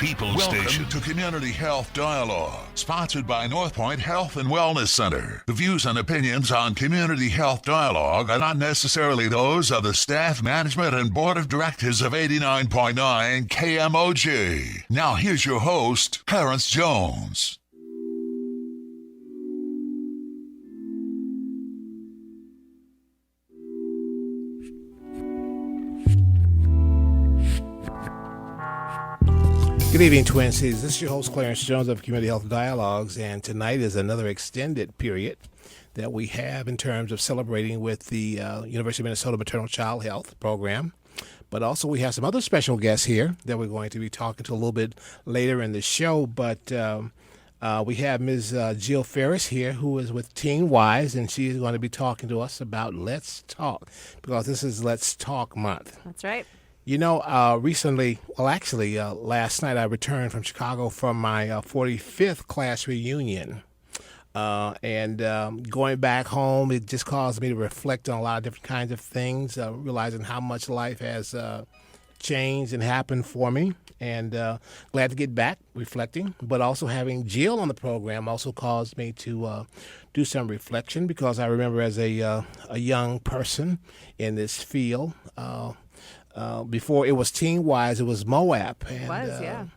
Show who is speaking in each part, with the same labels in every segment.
Speaker 1: People's
Speaker 2: Welcome
Speaker 1: Station.
Speaker 2: to Community Health Dialogue, sponsored by North Point Health and Wellness Center. The views and opinions on Community Health Dialogue are not necessarily those of the staff, management, and board of directors of 89.9 KMOJ. Now here's your host, Clarence Jones.
Speaker 3: Good evening, Twin Cities. This is your host, Clarence Jones of Community Health Dialogues, and tonight is another extended period that we have in terms of celebrating with the University of Minnesota Maternal Child Health Program. But also we have some other special guests here that we're going to be talking to a little bit later in the show. But we have Ms. Jill Farris here, who is with Teenwise, and she is going to be talking to us about Let's Talk, because this is Let's Talk Month.
Speaker 4: That's right.
Speaker 3: You know, last night I returned from Chicago from my 45th class reunion. And going back home, it just caused me to reflect on a lot of different kinds of things, realizing how much life has changed and happened for me. And glad to get back reflecting. But also having Jill on the program also caused me to do some reflection, because I remember as a young person in this field, before it was Teenwise, it was Moab. And,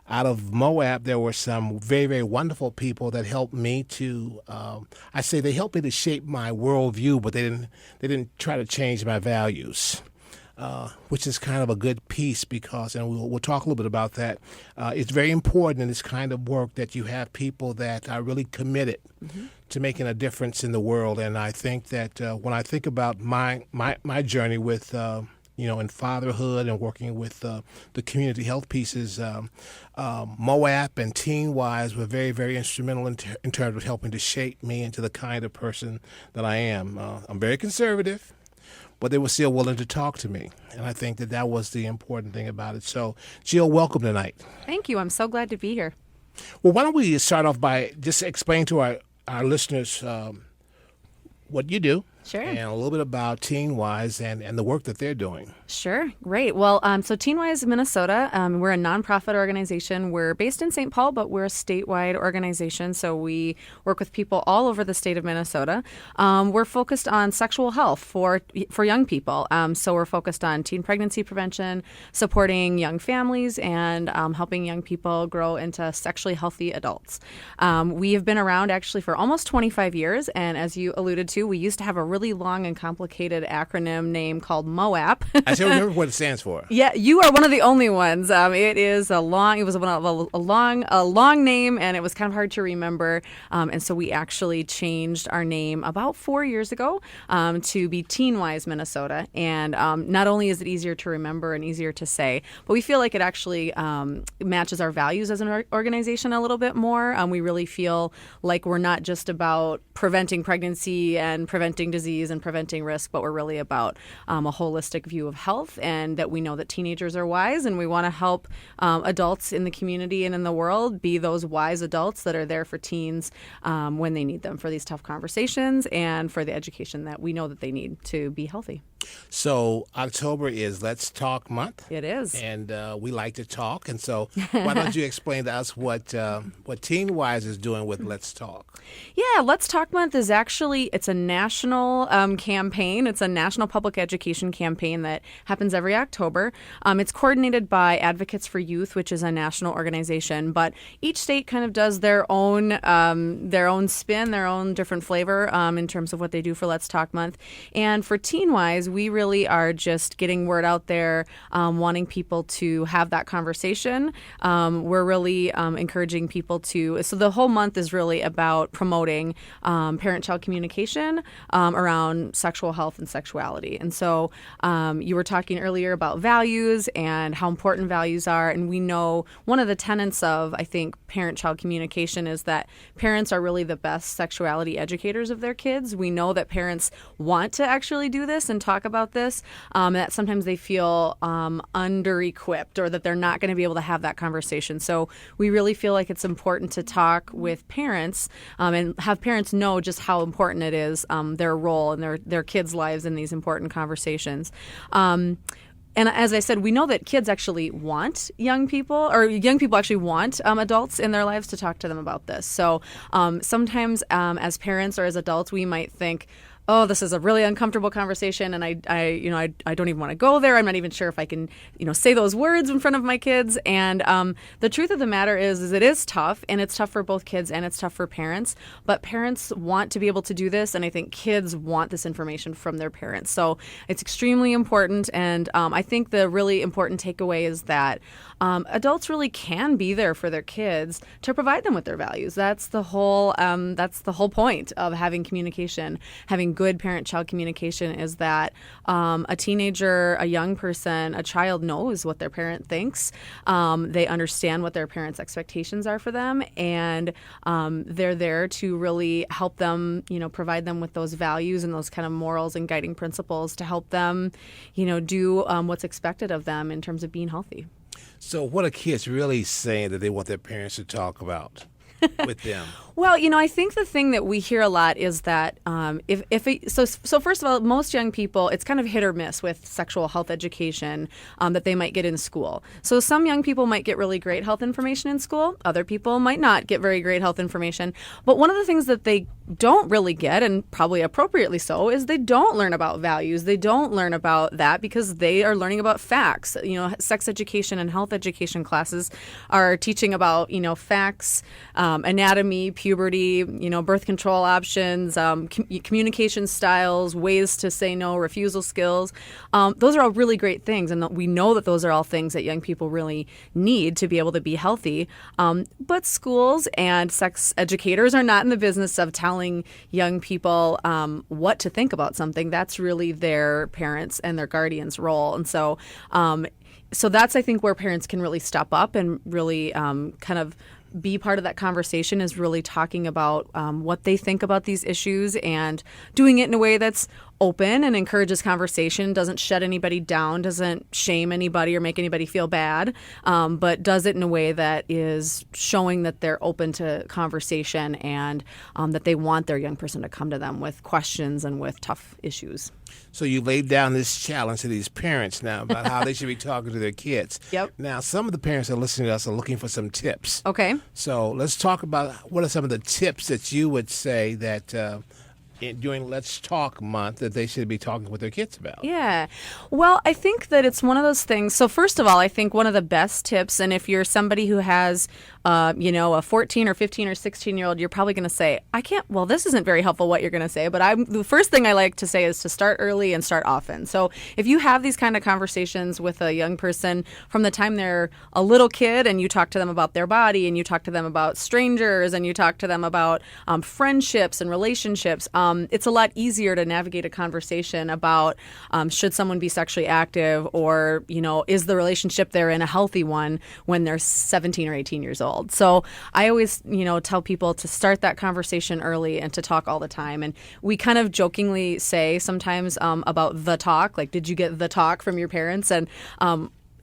Speaker 3: out of Moab, there were some very, very wonderful people that helped me to, they helped me to shape my worldview, but they didn't try to change my values, which is kind of a good piece, because, and we'll talk a little bit about that. It's very important in this kind of work that you have people that are really committed to making a difference in the world. And I think that when I think about my journey with in fatherhood and working with the community health pieces, Moab and Teenwise were very, very instrumental in terms of helping to shape me into the kind of person that I am. I'm very conservative, but they were still willing to talk to me. And I think that was the important thing about it. So, Jill, welcome tonight.
Speaker 4: Thank you. I'm so glad to be here.
Speaker 3: Well, why don't we start off by just explaining to our listeners what you do.
Speaker 4: Sure.
Speaker 3: And a little bit about Teenwise and the work that they're doing.
Speaker 4: Sure. Great. Well, so Teenwise Minnesota, we're a nonprofit organization. We're based in St. Paul, but we're a statewide organization. So we work with people all over the state of Minnesota. We're focused on sexual health for young people. So we're focused on teen pregnancy prevention, supporting young families, and helping young people grow into sexually healthy adults. We have been around actually for almost 25 years. And as you alluded to, we used to have a really long and complicated acronym name called MOAP.
Speaker 3: I still remember what it stands for.
Speaker 4: Yeah, you are one of the only ones. It was a long name, and it was kind of hard to remember. And so we actually changed our name about 4 years ago to be Teenwise Minnesota. And not only is it easier to remember and easier to say, but we feel like it actually matches our values as an organization a little bit more. We really feel like we're not just about preventing pregnancy and preventing disease and preventing risk, but we're really about a holistic view of health, and that we know that teenagers are wise, and we want to help adults in the community and in the world be those wise adults that are there for teens when they need them, for these tough conversations and for the education that we know that they need to be healthy.
Speaker 3: So October is Let's Talk Month.
Speaker 4: It is.
Speaker 3: And we like to talk. And so why don't you explain to us what Teenwise is doing with Let's Talk?
Speaker 4: Yeah, Let's Talk Month is actually, it's a national campaign. It's a national public education campaign that happens every October. It's coordinated by Advocates for Youth, which is a national organization. But each state kind of does their own spin, their own different flavor in terms of what they do for Let's Talk Month. And for Teenwise, we really are just getting word out there, wanting people to have that conversation. We're really encouraging people to, so the whole month is really about promoting parent-child communication around sexual health and sexuality. And so you were talking earlier about values and how important values are. And we know one of the tenets of, I think, parent-child communication is that parents are really the best sexuality educators of their kids. We know that parents want to actually do this and talk about this, that sometimes they feel under-equipped, or that they're not going to be able to have that conversation. So we really feel like it's important to talk with parents and have parents know just how important it is, their role in their kids' lives in these important conversations. And as I said, we know that kids actually want young people, or young people actually want adults in their lives to talk to them about this. So sometimes as parents or as adults, we might think, oh, this is a really uncomfortable conversation, and I don't even want to go there. I'm not even sure if I can, say those words in front of my kids. And the truth of the matter is it is tough, and it's tough for both kids and it's tough for parents. But parents want to be able to do this, and I think kids want this information from their parents. So it's extremely important, and I think the really important takeaway is that adults really can be there for their kids to provide them with their values. That's the whole point of having communication, having good parent-child communication, is that a teenager, a young person, a child knows what their parent thinks. They understand what their parents' expectations are for them, and they're there to really help them, provide them with those values and those kind of morals and guiding principles to help them, do what's expected of them in terms of being healthy.
Speaker 3: So what are kids really saying that they want their parents to talk about with them?
Speaker 4: Well, I think the thing that we hear a lot is that so first of all, most young people, it's kind of hit or miss with sexual health education that they might get in school. So some young people might get really great health information in school. Other people might not get very great health information. But one of the things that they don't really get, and probably appropriately so, is they don't learn about values. They don't learn about that because they are learning about facts. Sex education and health education classes are teaching about, facts, anatomy, puberty, birth control options, communication styles, ways to say no, refusal skills. Those are all really great things, and we know that those are all things that young people really need to be able to be healthy. But schools and sex educators are not in the business of telling young people what to think about something. That's really their parents' and their guardians' role. And so that's, I think, where parents can really step up and really kind of be part of that conversation, is really talking about what they think about these issues and doing it in a way that's open and encourages conversation, doesn't shut anybody down, doesn't shame anybody or make anybody feel bad, but does it in a way that is showing that they're open to conversation and that they want their young person to come to them with questions and with tough issues.
Speaker 3: So you laid down this challenge to these parents now about how they should be talking to their kids.
Speaker 4: Yep.
Speaker 3: Now, some of the parents that are listening to us are looking for some tips.
Speaker 4: Okay.
Speaker 3: So let's talk about what are some of the tips that you would say that during Let's Talk Month that they should be talking with their kids about.
Speaker 4: Yeah. Well, I think that it's one of those things. So first of all, I think one of the best tips, and if you're somebody who has, a 14 or 15 or 16-year-old, you're probably going to say, this isn't very helpful what you're going to say, but the first thing I like to say is to start early and start often. So if you have these kind of conversations with a young person from the time they're a little kid, and you talk to them about their body, and you talk to them about strangers, and you talk to them about friendships and relationships, it's a lot easier to navigate a conversation about should someone be sexually active, or, is the relationship they're in a healthy one when they're 17 or 18 years old. So I always, tell people to start that conversation early and to talk all the time. And we kind of jokingly say sometimes about the talk, like, did you get the talk from your parents? And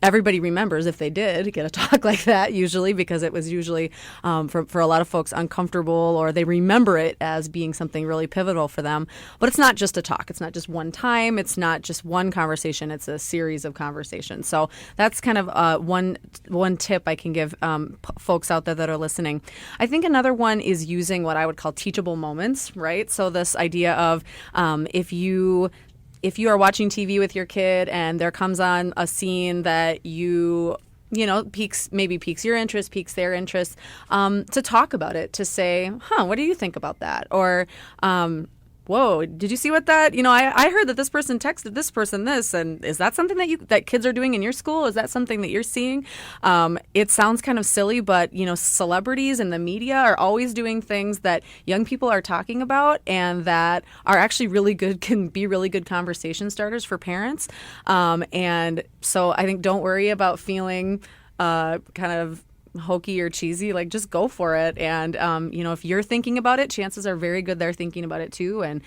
Speaker 4: everybody remembers if they did get a talk like that, usually, because it was usually for a lot of folks uncomfortable, or they remember it as being something really pivotal for them. But it's not just a talk. It's not just one time. It's not just one conversation. It's a series of conversations. So that's kind of one tip I can give folks out there that are listening. I think another one is using what I would call teachable moments, right? So this idea of if you are watching TV with your kid and there comes on a scene that piques your interest, piques their interest, to talk about it, to say, what do you think about that? Or, whoa, did you see what that, I heard that this person texted this person this, and is that something that kids are doing in your school? Is that something that you're seeing? It sounds kind of silly, but, celebrities and the media are always doing things that young people are talking about and that are actually can be really good conversation starters for parents. And so I think don't worry about feeling kind of hokey or cheesy, like just go for it. And, if you're thinking about it, chances are very good they're thinking about it too. And,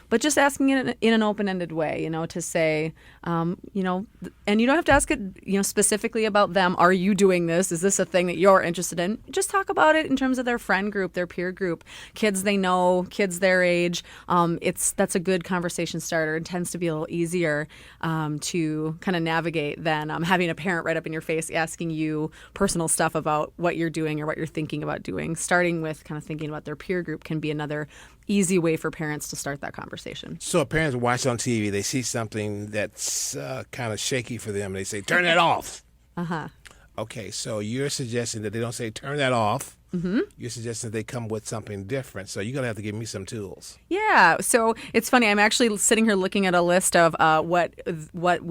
Speaker 4: but just asking it in an open-ended way, to say, and you don't have to ask it, specifically about them. Are you doing this? Is this a thing that you're interested in? Just talk about it in terms of their friend group, their peer group, kids they know, kids their age. That's a good conversation starter. It tends to be a little easier to kind of navigate than having a parent right up in your face asking you personal stuff about what you're doing or what you're thinking about doing. Starting with kind of thinking about their peer group can be another easy way for parents to start that conversation.
Speaker 3: So if parents watch on TV, they see something that's kind of shaky for them, and they say, turn that off.
Speaker 4: Uh-huh.
Speaker 3: Okay, so you're suggesting that they don't say, turn that off.
Speaker 4: Mm-hmm.
Speaker 3: You're suggesting they come with something different. So you're going to have to give me some tools.
Speaker 4: Yeah. So it's funny. I'm actually sitting here looking at a list of what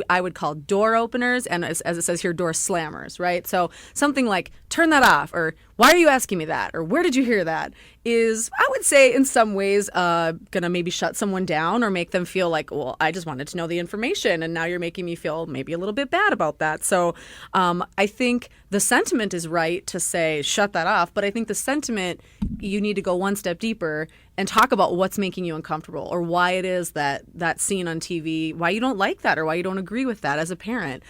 Speaker 4: I would call door openers and, as it says here, door slammers, right? So something like, turn that off, or why are you asking me that, or where did you hear that, is, I would say, in some ways going to maybe shut someone down or make them feel like, well, I just wanted to know the information, and now you're making me feel maybe a little bit bad about that. So I think the sentiment is right to say, shut that off, but I think the sentiment, you need to go one step deeper and talk about what's making you uncomfortable, or why it is that scene on TV, why you don't like that, or why you don't agree with that as a parent.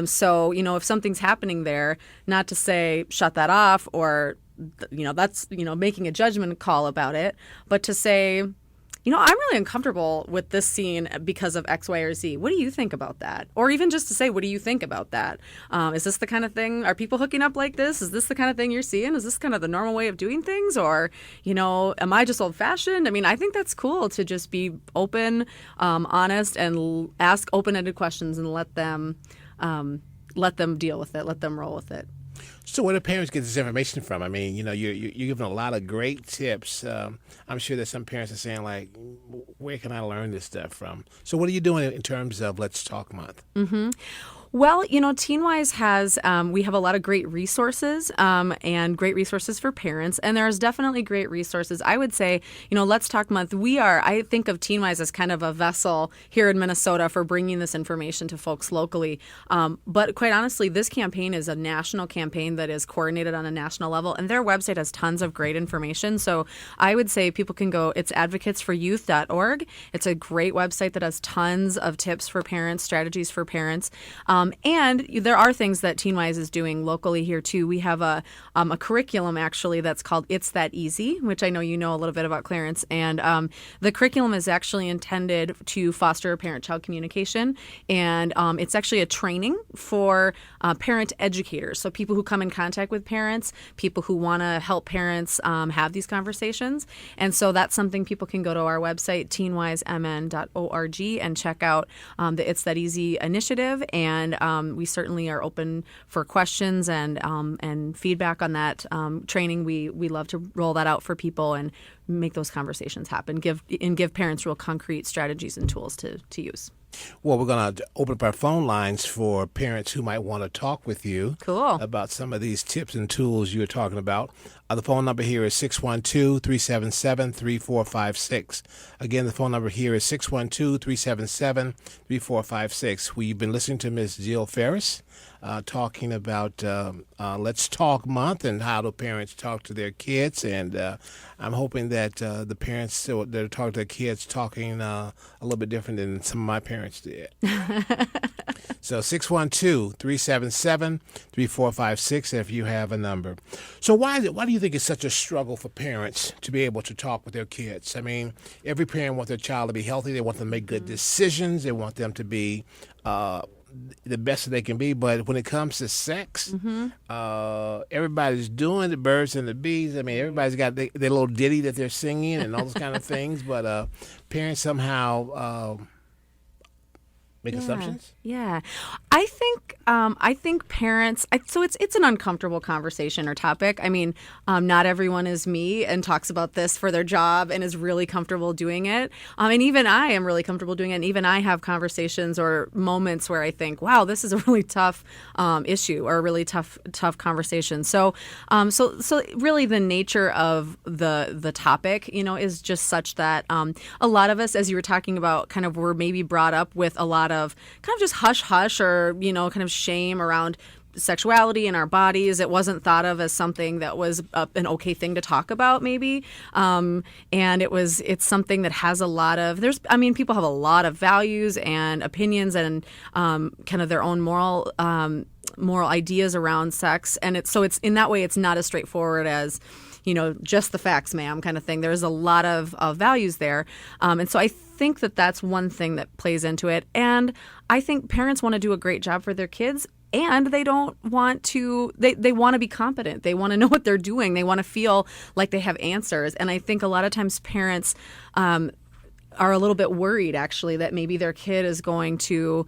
Speaker 4: So, if something's happening there, not to say shut that off, or, that's, making a judgment call about it, but to say, I'm really uncomfortable with this scene because of X, Y, or Z. What do you think about that? Or even just to say, what do you think about that? Is this the kind of thing, are people hooking up like this? Is this the kind of thing you're seeing? Is this kind of the normal way of doing things? Or, am I just old fashioned? I mean, I think that's cool to just be open, honest, and ask open-ended questions and let them deal with it, let them roll with it.
Speaker 3: So where do parents get this information from? I mean, you're giving a lot of great tips. I'm sure that some parents are saying, like, where can I learn this stuff from? So what are you doing in terms of Let's Talk Month?
Speaker 4: Mm-hmm. Well, Teenwise has, we have a lot of great resources and great resources for parents. And there's definitely great resources. I would say, Let's Talk Month, I think of Teenwise as kind of a vessel here in Minnesota for bringing this information to folks locally. But quite honestly, this campaign is a national campaign that is coordinated on a national level. And their website has tons of great information. So I would say people can go, it's advocatesforyouth.org. It's a great website that has tons of tips for parents, strategies for parents. And there are things that Teenwise is doing locally here, too. We have a curriculum, actually, that's called It's That Easy, which I know you know a little bit about, Clarence. And the curriculum is actually intended to foster parent-child communication. And it's actually a training for parent educators, so people who come in contact with parents, people who want to help parents have these conversations. And so that's something people can go to our website, teenwisemn.org, and check out the It's That Easy initiative. And we certainly are open for questions and feedback on that training. We love to roll that out for people and make those conversations happen, give parents real concrete strategies and tools to use.
Speaker 3: Well, we're going to open up our phone lines for parents who might want to talk with you about some of these tips and tools you're talking about. The phone number here is 612-377-3456. Again, the phone number here is 612-377-3456. We've been listening to Ms. Jill Farris talking about Let's Talk Month and how do parents talk to their kids. And I'm hoping that the parents that are talking to their kids talking a little bit different than some of my parents did. So 612-377-3456 if you have a number. So why do you think it's such a struggle for parents to be able to talk with their kids? I mean, every parent wants their child to be healthy. They want them to make good decisions. They want them to be the best that they can be. But when it comes to sex, everybody's doing the birds and the bees. I mean, everybody's got their little ditty that they're singing and all those kind of things. But parents somehow make assumptions.
Speaker 4: Yeah, I think parents. So it's an uncomfortable conversation or topic. I mean, not everyone is me and talks about this for their job and is really comfortable doing it. And even I am really comfortable doing it. And even I have conversations or moments where I think, wow, this is a really tough issue or a really tough conversation. So really the nature of the topic, is just such that a lot of us, as you were talking about, kind of were maybe brought up with a lot of kind of just hush hush or kind of shame around sexuality in our bodies. It wasn't thought of as something that was an okay thing to talk about, maybe. And it's something that has a lot of, people have a lot of values and opinions and kind of their own moral ideas around sex. And it's in that way, it's not as straightforward as, just the facts, ma'am, kind of thing. There's a lot of values there. And so I think that that's one thing that plays into it. And I think parents want to do a great job for their kids. And they don't want to, they want to be competent. They want to know what they're doing. They want to feel like they have answers. And I think a lot of times parents are a little bit worried, actually, that maybe their kid is going to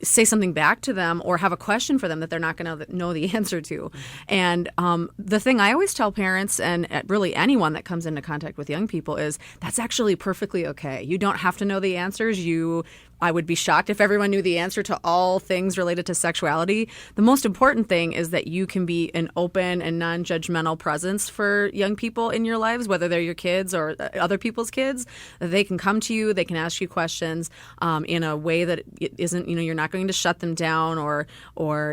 Speaker 4: say something back to them or have a question for them that they're not going to know the answer to. And the thing I always tell parents and really anyone that comes into contact with young people is that's actually perfectly okay. You don't have to know the answers. I would be shocked if everyone knew the answer to all things related to sexuality. The most important thing is that you can be an open and non-judgmental presence for young people in your lives, whether they're your kids or other people's kids. They can come to you, they can ask you questions in a way that isn't, you're not going to shut them down or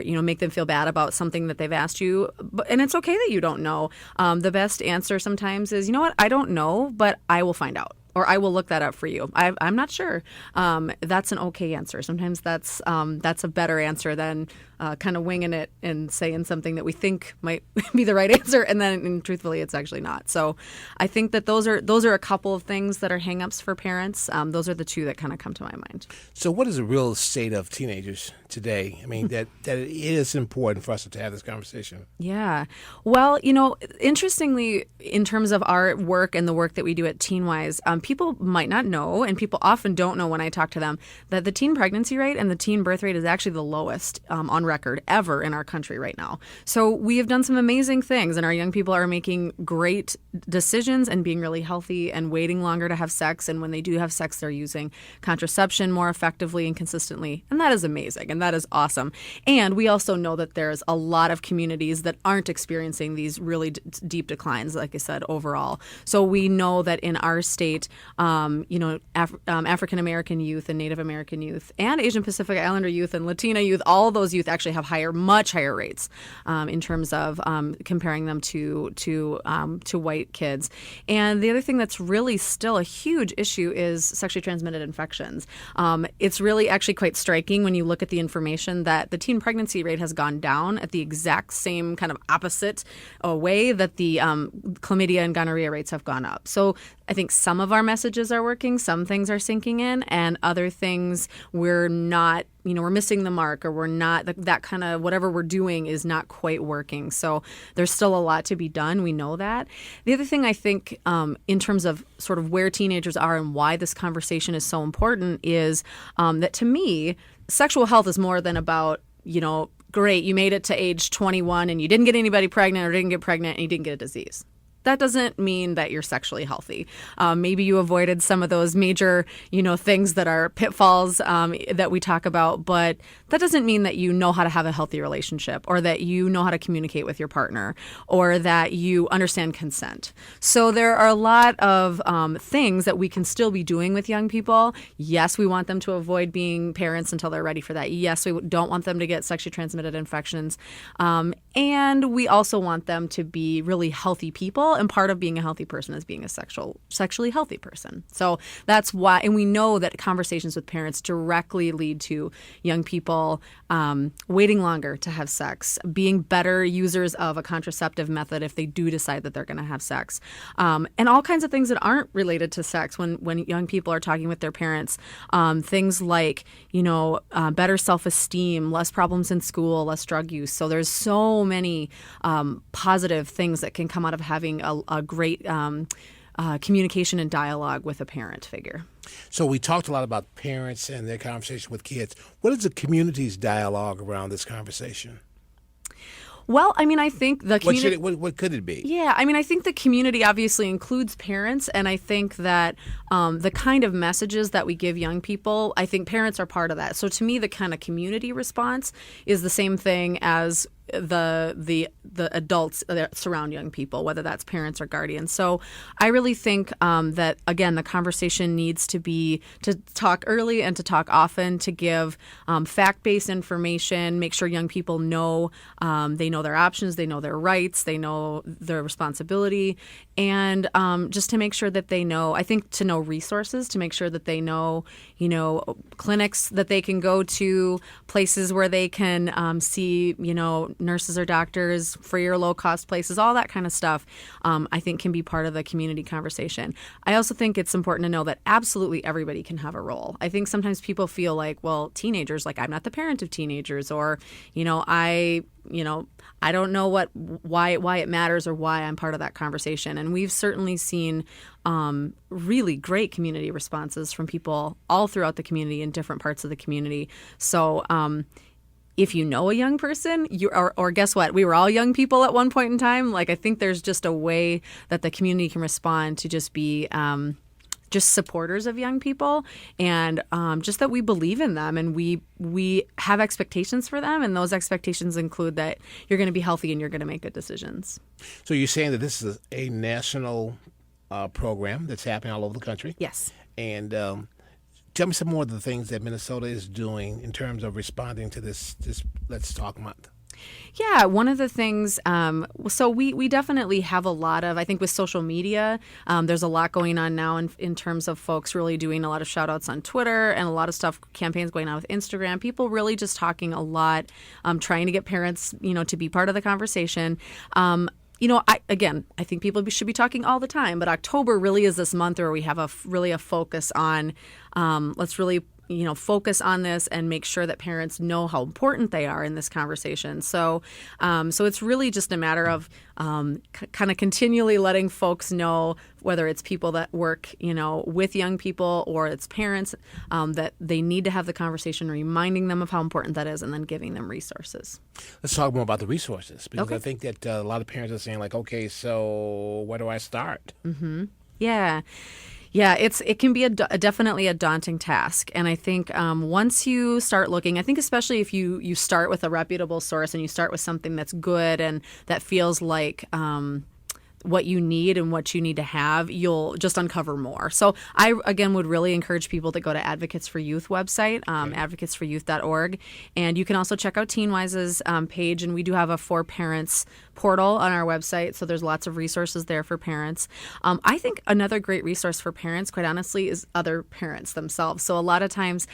Speaker 4: make them feel bad about something that they've asked you. And it's okay that you don't know. The best answer sometimes is, I don't know, but I will find out. Or I will look that up for you. I'm not sure. That's an okay answer. Sometimes that's a better answer than kind of winging it and saying something that we think might be the right answer, and then truthfully it's actually not. So I think that those are a couple of things that are hang-ups for parents. Those are the two that kind of come to my mind.
Speaker 3: So what is the real state of teenagers today? I mean, that it is important for us to have this conversation.
Speaker 4: Yeah. Well, interestingly, in terms of our work and the work that we do at Teenwise, people might not know, and people often don't know when I talk to them, that the teen pregnancy rate and the teen birth rate is actually the lowest on record ever in our country right now. So we have done some amazing things, and our young people are making great decisions and being really healthy and waiting longer to have sex. And when they do have sex, they're using contraception more effectively and consistently. And that is amazing, and that is awesome. And we also know that there's a lot of communities that aren't experiencing these really deep declines, like I said, overall. So we know that in our state, African American youth and Native American youth and Asian Pacific Islander youth and Latina youth, all of those youth actually have much higher rates in terms of comparing them to white kids. And the other thing that's really still a huge issue is sexually transmitted infections. It's really actually quite striking when you look at the information that the teen pregnancy rate has gone down at the exact same kind of opposite way that the chlamydia and gonorrhea rates have gone up. So I think some of our messages are working, some things are sinking in, and other things we're not, we're missing the mark, or we're not, that kind of whatever we're doing is not quite working. So there's still a lot to be done. We know that. The other thing I think in terms of sort of where teenagers are and why this conversation is so important is that to me, sexual health is more than about, great, you made it to age 21 and you didn't get anybody pregnant or didn't get pregnant and you didn't get a disease. That doesn't mean that you're sexually healthy. Maybe you avoided some of those major, things that are pitfalls that we talk about, but that doesn't mean that you know how to have a healthy relationship, or that you know how to communicate with your partner, or that you understand consent. So there are a lot of things that we can still be doing with young people. Yes, we want them to avoid being parents until they're ready for that. Yes, we don't want them to get sexually transmitted infections. And we also want them to be really healthy people. And part of being a healthy person is being a sexually healthy person. So that's why, and we know that conversations with parents directly lead to young people waiting longer to have sex, being better users of a contraceptive method if they do decide that they're going to have sex, and all kinds of things that aren't related to sex when young people are talking with their parents. Things like, better self-esteem, less problems in school, less drug use. So there's so many positive things that can come out of having a great communication and dialogue with a parent figure.
Speaker 3: So we talked a lot about parents and their conversation with kids. What is the community's dialogue around this conversation?
Speaker 4: Well, I think the community...
Speaker 3: What could it be?
Speaker 4: Yeah, I think the community obviously includes parents, and I think that the kind of messages that we give young people, I think parents are part of that. So to me, the kind of community response is the same thing as the adults that surround young people, whether that's parents or guardians. So I really think that, again, the conversation needs to be to talk early and to talk often, to give fact-based information, make sure young people know they know their options, they know their rights, they know their responsibility, and just to make sure that they know, I think, to know resources, to make sure that they know, clinics that they can go to, places where they can see, nurses or doctors, free or low-cost places, all that kind of stuff, I think can be part of the community conversation. I also think it's important to know that absolutely everybody can have a role. I think sometimes people feel like, well, teenagers, like I'm not the parent of teenagers, or, I don't know why it matters or why I'm part of that conversation. And we've certainly seen really great community responses from people all throughout the community in different parts of the community. So if you know a young person, or guess what? We were all young people at one point in time. Like, I think there's just a way that the community can respond to just be just supporters of young people, and just that we believe in them, and we have expectations for them, and those expectations include that you're going to be healthy and you're going to make good decisions.
Speaker 3: So you're saying that this is a national program that's happening all over the country?
Speaker 4: Yes. And
Speaker 3: tell me some more of the things that Minnesota is doing in terms of responding to this Let's Talk Month.
Speaker 4: Yeah, one of the things, so we definitely have a lot of, I think with social media, there's a lot going on now in terms of folks really doing a lot of shout outs on Twitter, and a lot of stuff, campaigns going on with Instagram, people really just talking a lot, trying to get parents, to be part of the conversation. I think people should be talking all the time, but October really is this month where we have a focus on, let's really focus on this and make sure that parents know how important they are in this conversation. So it's really just a matter of kind of continually letting folks know, whether it's people that work, with young people or it's parents, that they need to have the conversation, reminding them of how important that is, and then giving them resources.
Speaker 3: Let's talk more about the resources, because
Speaker 4: Okay.
Speaker 3: I think that a lot of parents are saying, like, okay, so where do I start?
Speaker 4: Mm-hmm. Yeah. Yeah, it can be definitely a daunting task. And I think once you start looking, I think especially if you start with a reputable source and you start with something that's good and that feels like what you need and what you need to have, you'll just uncover more. So I, again, would really encourage people to go to Advocates for Youth website, advocatesforyouth.org. And you can also check out Teenwise's page. And we do have a For Parents portal on our website. So there's lots of resources there for parents. I think another great resource for parents, quite honestly, is other parents themselves. So a lot of times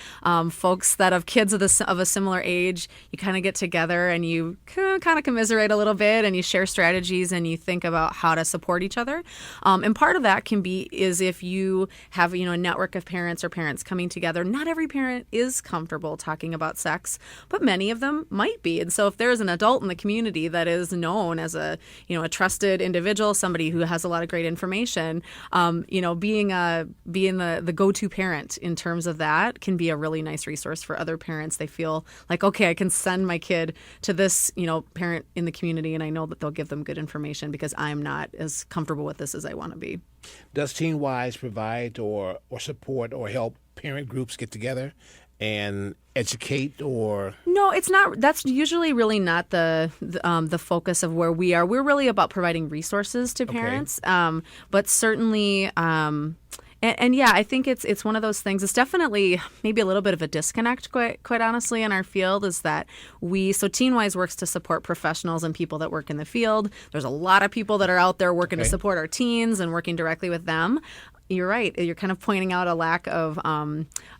Speaker 4: folks that have kids of a similar age, you kind of get together and you kind of commiserate a little bit, and you share strategies, and you think about how to support each other. And part of that is if you have, a network of parents or parents coming together. Not every parent is comfortable talking about sex, but many of them might be. And so if there's an adult in the community that is known as a trusted individual, somebody who has a lot of great information, being the go-to parent in terms of that can be a really nice resource for other parents. They feel like, okay, I can send my kid to this, parent in the community, and I know that they'll give them good information because I'm not as comfortable with this as I want to be.
Speaker 3: Does Teenwise provide or support or help parent groups get together and educate? Or
Speaker 4: no, it's not. That's usually really not the focus of where we are. We're really about providing resources to parents, but certainly. And yeah, I think it's one of those things. It's definitely maybe a little bit of a disconnect, quite honestly, in our field, is that Teenwise works to support professionals and people that work in the field. There's a lot of people that are out there working to support our teens and working directly with them. You're right. You're kind of pointing out a lack of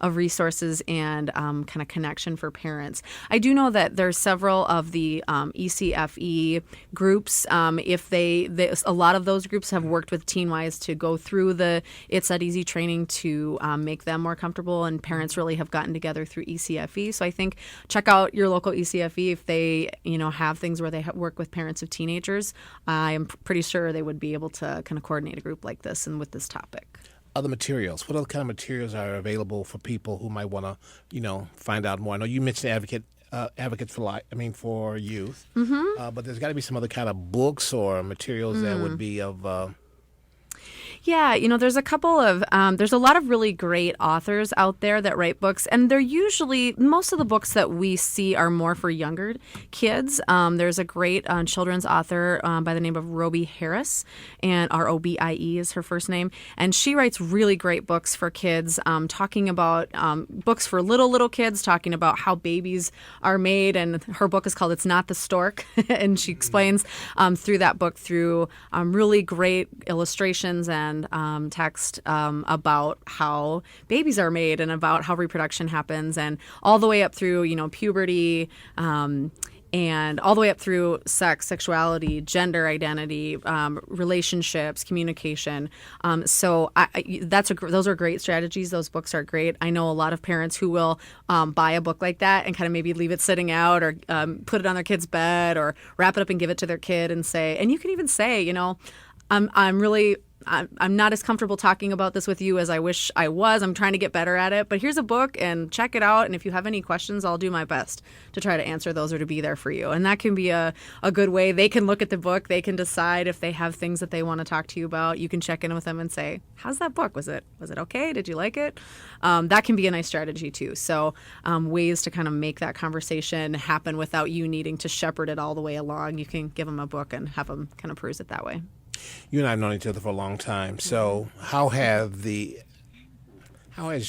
Speaker 4: resources and kind of connection for parents. I do know that there's several of the ECFE groups. A lot of those groups have worked with Teenwise to go through the It's That Easy training to make them more comfortable, and parents really have gotten together through ECFE. So I think check out your local ECFE if they have things where they work with parents of teenagers. I'm pretty sure they would be able to kind of coordinate a group like this and with this topic.
Speaker 3: Other materials. What other kind of materials are available for people who might want to, find out more? I know you mentioned Advocates for Youth, but there's got to be some other kind of books or materials that would be of.
Speaker 4: Yeah, there's a couple of, there's a lot of really great authors out there that write books, and they're usually, most of the books that we see are more for younger kids. There's a great children's author by the name of Roby Harris, and R-O-B-I-E is her first name, and she writes really great books for kids, talking about books for little kids, talking about how babies are made, and her book is called It's Not the Stork, and she explains through that book through really great illustrations and text about how babies are made and about how reproduction happens, and all the way up through puberty, and all the way up through sex, sexuality, gender identity, relationships, communication. So those are great strategies. Those books are great. I know a lot of parents who will buy a book like that and kind of maybe leave it sitting out, or put it on their kid's bed, or wrap it up and give it to their kid and say, and you can even say, I'm not as comfortable talking about this with you as I wish I was. I'm trying to get better at it, but here's a book and check it out. And if you have any questions, I'll do my best to try to answer those or to be there for you. And that can be a good way. They can look at the book. They can decide if they have things that they want to talk to you about. You can check in with them and say, how's that book? Was it okay? Did you like it? That can be a nice strategy too. So ways to kind of make that conversation happen without you needing to shepherd it all the way along. You can give them a book and have them kind of peruse it that way.
Speaker 3: You and I have known each other for a long time. So how has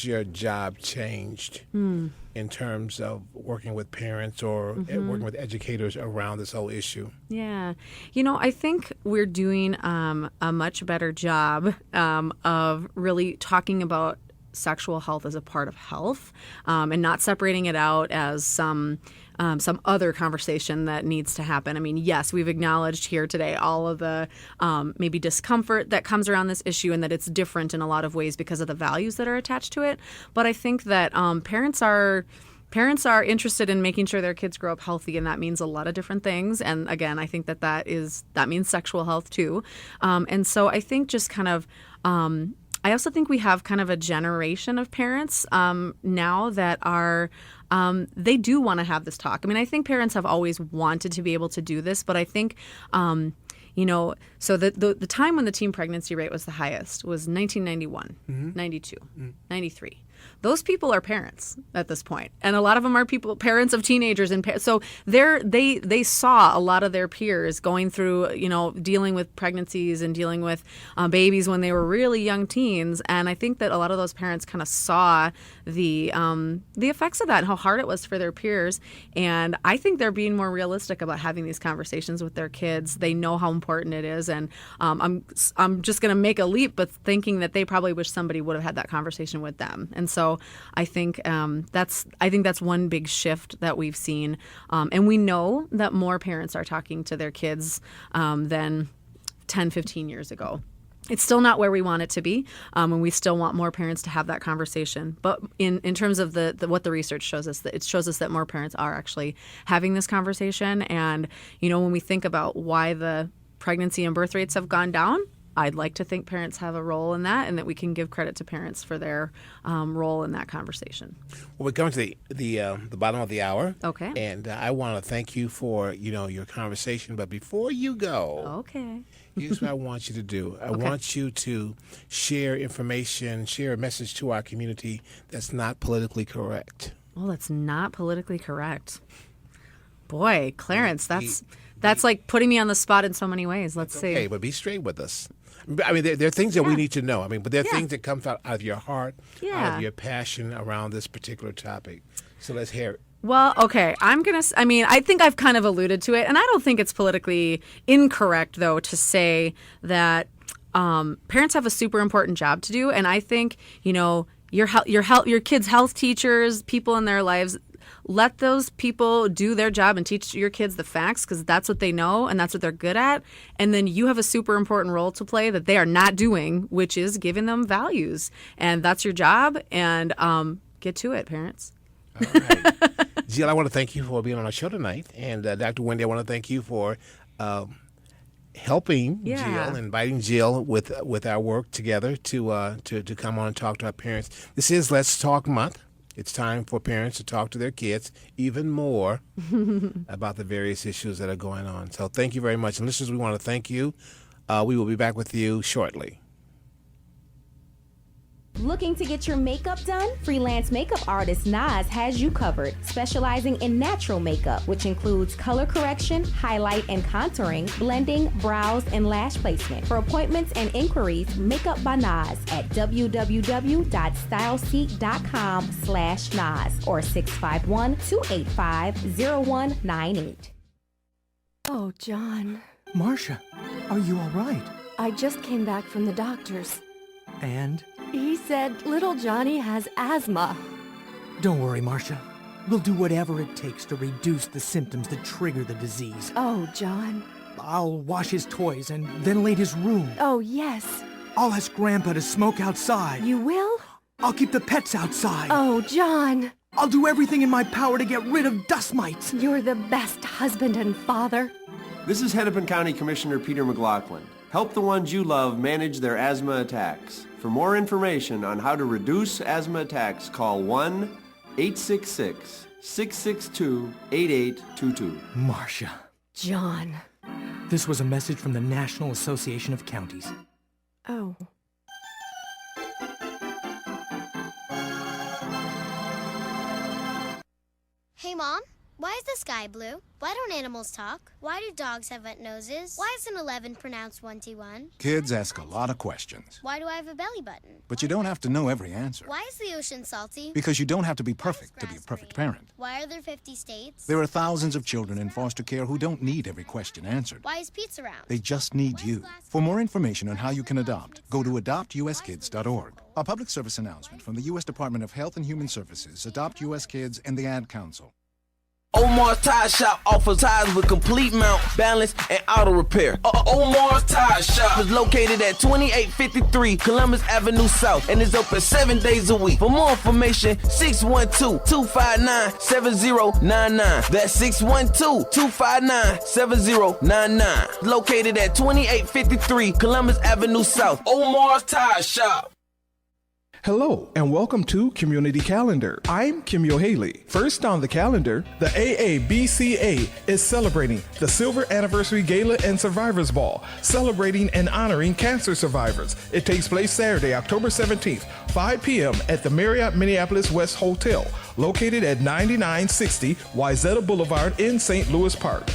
Speaker 3: your job changed in terms of working with parents or working with educators around this whole issue?
Speaker 4: Yeah. I think we're doing a much better job of really talking about sexual health as a part of health, and not separating it out as some other conversation that needs to happen. I mean, yes, we've acknowledged here today all of the maybe discomfort that comes around this issue, and that it's different in a lot of ways because of the values that are attached to it. But I think that parents are interested in making sure their kids grow up healthy, and that means a lot of different things. And again, I think that means sexual health too. And so I think just kind of I also think we have kind of a generation of parents now that are they do want to have this talk. I mean, I think parents have always wanted to be able to do this, but I think so the time when the teen pregnancy rate was the highest was 1991, 92, 93. Those people are parents at this point, and a lot of them are parents of teenagers, and so they saw a lot of their peers going through, dealing with pregnancies and dealing with babies when they were really young teens, and I think that a lot of those parents kind of saw the effects of that and how hard it was for their peers, and I think they're being more realistic about having these conversations with their kids. They know how important it is, and I'm just going to make a leap, but thinking that they probably wish somebody would have had that conversation with them, and so I think that's one big shift that we've seen, and we know that more parents are talking to their kids than 10, 15 years ago. It's still not where we want it to be, and we still want more parents to have that conversation. But in terms of what the research shows us, that it shows us that more parents are actually having this conversation. And when we think about why the pregnancy and birth rates have gone down, I'd like to think parents have a role in that, and that we can give credit to parents for their role in that conversation.
Speaker 3: Well, we're coming to the bottom of the hour.
Speaker 4: Okay.
Speaker 3: And I want to thank you for your conversation. But before you go,
Speaker 4: okay,
Speaker 3: here's what I want you to do. I want you to share information, share a message to our community that's not politically correct.
Speaker 4: Oh, that's not politically correct. Boy, Clarence, that's like putting me on the spot in so many ways. Let's see.
Speaker 3: Okay, but be straight with us. I mean, there are things that we need to know. I mean, but there are things that come out of your heart, out of your passion around this particular topic. So let's hear it.
Speaker 4: Well, okay, I think I've kind of alluded to it, and I don't think it's politically incorrect, though, to say that parents have a super important job to do, and I think, your kids' health teachers, people in their lives, let those people do their job and teach your kids the facts, because that's what they know and that's what they're good at. And then you have a super important role to play that they are not doing, which is giving them values. And that's your job. And get to it, parents.
Speaker 3: All right. Jill, I want to thank you for being on our show tonight. And Dr. Wendy, I want to thank you for helping Jill, inviting Jill with our work together to come on and talk to our parents. This is Let's Talk Month. It's time for parents to talk to their kids even more about the various issues that are going on. So thank you very much. And listeners, we want to thank you. We will be back with you shortly.
Speaker 1: Looking to get your makeup done? Freelance makeup artist Nas has you covered, specializing in natural makeup, which includes color correction, highlight and contouring, blending, brows, and lash placement. For appointments and inquiries, Makeup by Nas at www.styleseek.com/Nas or 651-285-0198.
Speaker 5: Oh, John.
Speaker 6: Marcia, are you all right?
Speaker 5: I just came back from the doctor's.
Speaker 6: And?
Speaker 5: He said little Johnny has asthma.
Speaker 6: Don't worry, Marcia. We'll do whatever it takes to reduce the symptoms that trigger the disease.
Speaker 5: Oh, John.
Speaker 6: I'll wash his toys and ventilate his room.
Speaker 5: Oh, yes.
Speaker 6: I'll ask Grandpa to smoke outside.
Speaker 5: You will?
Speaker 6: I'll keep the pets outside.
Speaker 5: Oh, John.
Speaker 6: I'll do everything in my power to get rid of dust mites.
Speaker 5: You're the best husband and father.
Speaker 7: This is Hennepin County Commissioner Peter McLaughlin. Help the ones you love manage their asthma attacks. For more information on how to reduce asthma attacks, call 1-866-662-8822.
Speaker 6: Marcia.
Speaker 5: John.
Speaker 6: This was a message from the National Association of Counties.
Speaker 5: Oh.
Speaker 8: Hey, Mom, why is the sky blue? Why don't animals talk? Why do dogs have wet noses? Why is an 11 pronounced 1T1?
Speaker 9: Kids ask a lot of questions.
Speaker 8: Why do I have a belly button?
Speaker 9: But you don't have to know every answer.
Speaker 8: Why is the ocean salty?
Speaker 9: Because you don't have to be perfect to be a perfect parent.
Speaker 8: Why are there 50 states?
Speaker 9: There are thousands of children in foster care who don't need every question answered.
Speaker 8: Why is pizza round?
Speaker 9: They just need you. For more information on how you can adopt, go to adoptuskids.org. A public service announcement from the U.S. Department of Health and Human Services, Adopt U.S. Kids, and the Ad Council.
Speaker 10: Omar's Tire Shop offers tires with complete mount, balance, and auto repair. Omar's Tire Shop is located at 2853 Columbus Avenue South and is open 7 days a week. For more information, 612-259-7099. That's 612-259-7099. Located at 2853 Columbus Avenue South. Omar's Tire Shop.
Speaker 11: Hello, and welcome to Community Calendar. I'm Kim Haley. First on the calendar, the AABCA is celebrating the Silver Anniversary Gala and Survivors Ball, celebrating and honoring cancer survivors. It takes place Saturday, October 17th, 5 p.m. at the Marriott Minneapolis West Hotel, located at 9960 Wayzata Boulevard in St. Louis Park.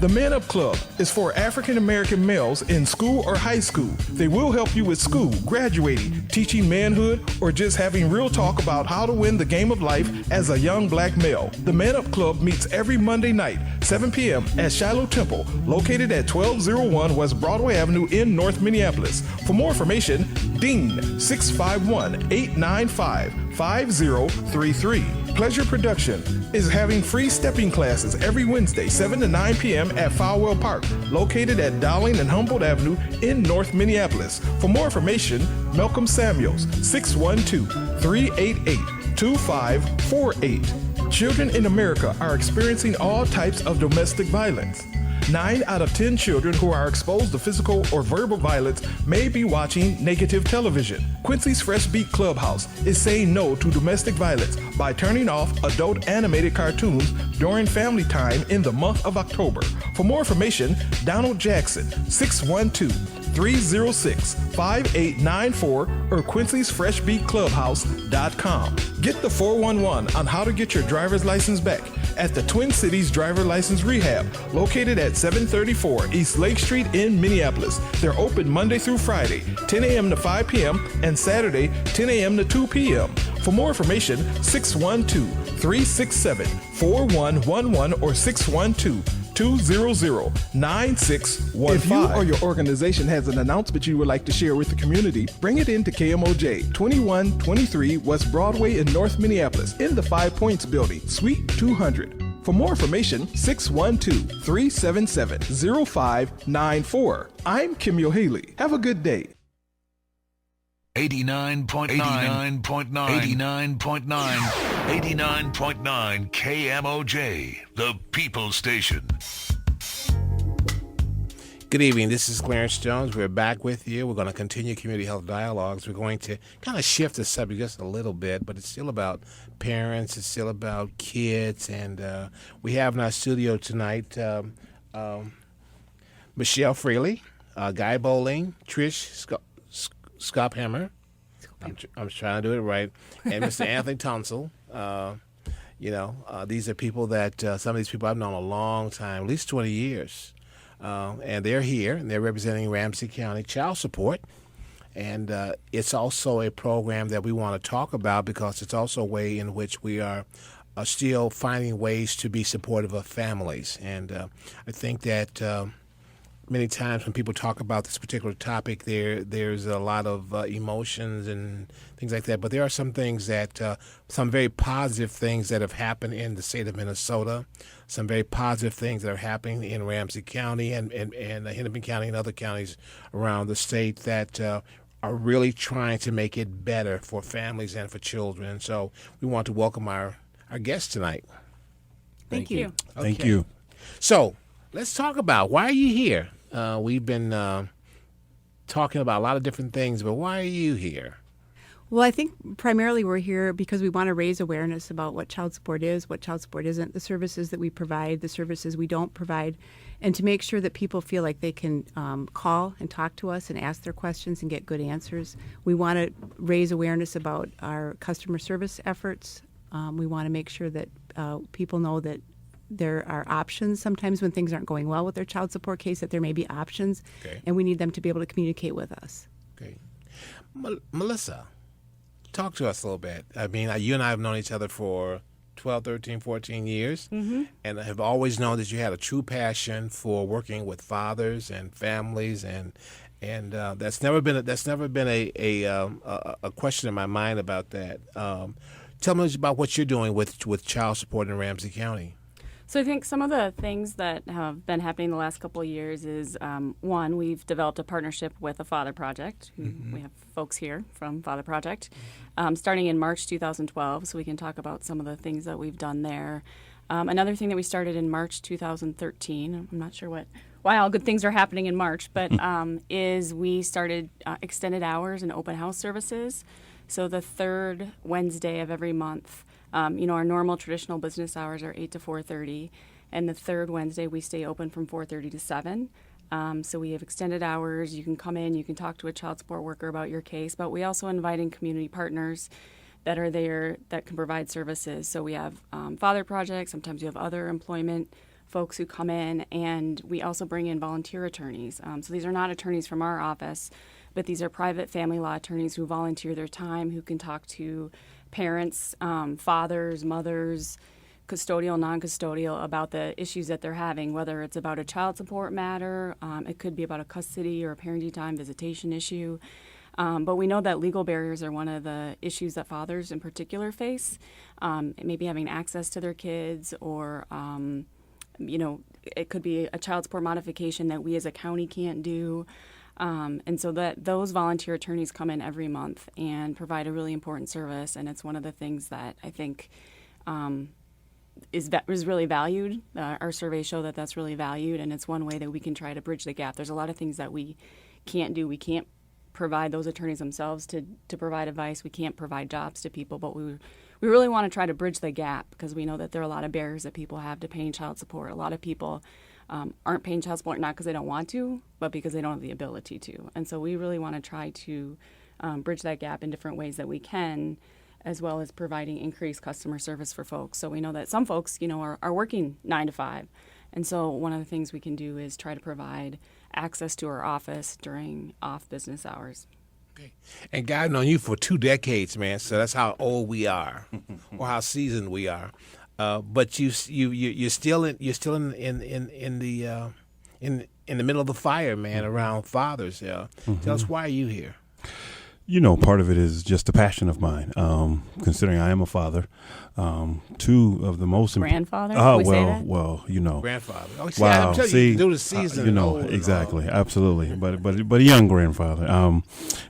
Speaker 11: The Men Up Club is for African American males in school or high school. They will help you with school, graduating, teaching manhood, or just having real talk about how to win the game of life as a young black male. The Men Up Club meets every Monday night, 7 p.m. at Shiloh Temple, located at 1201 West Broadway Avenue in North Minneapolis. For more information, Dean 651-895-5033. Pleasure Production is having free stepping classes every Wednesday, 7 to 9 p.m. at Falwell Park, located at Dowling and Humboldt Avenue in North Minneapolis. For more information, Malcolm Samuels, 612-388-2548. Children in America are experiencing all types of domestic violence. 9 out of 10 children who are exposed to physical or verbal violence may be watching negative television. Quincy's Fresh Beat Clubhouse is saying no to domestic violence by turning off adult animated cartoons during family time in the month of October. For more information, Donald Jackson, 612-306-5894 or Quincy'sFreshBeatClubhouse.com. Get the 411 on how to get your driver's license back at the Twin Cities Driver License Rehab, located at 734 East Lake Street in Minneapolis. They're open Monday through Friday, 10 a.m. to 5 p.m. and Saturday, 10 a.m. to 2 p.m. For more information, 612-367-4111 or 612-200-9615. If you or your organization has an announcement you would like to share with the community, bring it in to KMOJ, 2123 West Broadway in North Minneapolis, in the 5 Points Building, Suite 200. For more information, 612-377-0594. I'm Kim Haley. Have a good day.
Speaker 2: 89.9 KMOJ, the People Station.
Speaker 3: Good evening. This is Clarence Jones. We're back with you. We're going to continue community health dialogues. We're going to kind of shift the subject just a little bit, but it's still about parents. It's still about kids. And we have in our studio tonight Michelle Freely, Guy Bowling, Trish Skophammer, I'm trying to do it right. And Mr. Anthony Tonsel. These are people that some of these people I've known a long time, at least 20 years. And they're here, and they're representing Ramsey County Child Support. And it's also a program that we want to talk about because it's also a way in which we are still finding ways to be supportive of families. And I think that many times when people talk about this particular topic, there's a lot of emotions and things like that. But there are some things that, some very positive things that have happened in the state of Minnesota, some very positive things that are happening in Ramsey County and Hennepin County and other counties around the state that are really trying to make it better for families and for children. So we want to welcome our guest tonight.
Speaker 4: Thank you.
Speaker 3: Okay.
Speaker 12: Thank you.
Speaker 3: So let's talk about why are you here? We've been talking about a lot of different things, but why are you here?
Speaker 13: Well, I think primarily we're here because we want to raise awareness about what child support is, what child support isn't, the services that we provide, the services we don't provide, and to make sure that people feel like they can call and talk to us and ask their questions and get good answers. We want to raise awareness about our customer service efforts. We want to make sure that people know that there are options sometimes when things aren't going well with their child support case, that there may be options, and we need them to be able to communicate with us.
Speaker 3: Okay. Melissa, talk to us a little bit. I mean, you and I have known each other for 12, 13, 14 years, and I have always known that you had a true passion for working with fathers and families, and that's never been a question in my mind about that. Tell me about what you're doing with child support in Ramsey County.
Speaker 14: So I think some of the things that have been happening the last couple of years is, one, we've developed a partnership with the Father Project. We have folks here from Father Project, starting in March 2012, so we can talk about some of the things that we've done there. Another thing that we started in March 2013, I'm not sure why all good things are happening in March, but is we started extended hours and open house services. So the third Wednesday of every month, our normal traditional business hours are 8 to 4:30, and the third Wednesday we stay open from 4:30 to 7. So we have extended hours. You can come in, you can talk to a child support worker about your case, but we also invite in community partners that are there that can provide services. So we have Father Project, sometimes you have other employment folks who come in, and we also bring in volunteer attorneys. So these are not attorneys from our office, but these are private family law attorneys who volunteer their time, who can talk to parents, fathers, mothers, custodial, non-custodial, about the issues that they're having, whether it's about a child support matter, it could be about a custody or a parenting time visitation issue. But we know that legal barriers are one of the issues that fathers in particular face, maybe having access to their kids, or it could be a child support modification that we as a county can't do. And so that those volunteer attorneys come in every month and provide a really important service, and it's one of the things that I think is really valued. Our surveys show that that's really valued, and it's one way that we can try to bridge the gap. There's a lot of things that we can't do. We can't provide those attorneys themselves to provide advice. We can't provide jobs to people, but we really want to try to bridge the gap because we know that there are a lot of barriers that people have to paying child support. A lot of people aren't paying child support not because they don't want to, but because they don't have the ability to. And so we really want to try to bridge that gap in different ways that we can, as well as providing increased customer service for folks. So we know that some folks, are working 9 to 5. And so one of the things we can do is try to provide access to our office during off-business hours.
Speaker 3: Okay. And God, I've known you for 2 decades, man, so that's how old we are or how seasoned we are. But you're still in the middle of the fire, man, around fathers. Tell us, why are you here?
Speaker 12: Part of it is just a passion of mine. Considering I am a father, 2 of the most
Speaker 14: grandfather.
Speaker 3: Grandfather. Oh, see,
Speaker 12: wow.
Speaker 3: I'm telling you, do the season.
Speaker 12: Exactly, absolutely. But a young grandfather.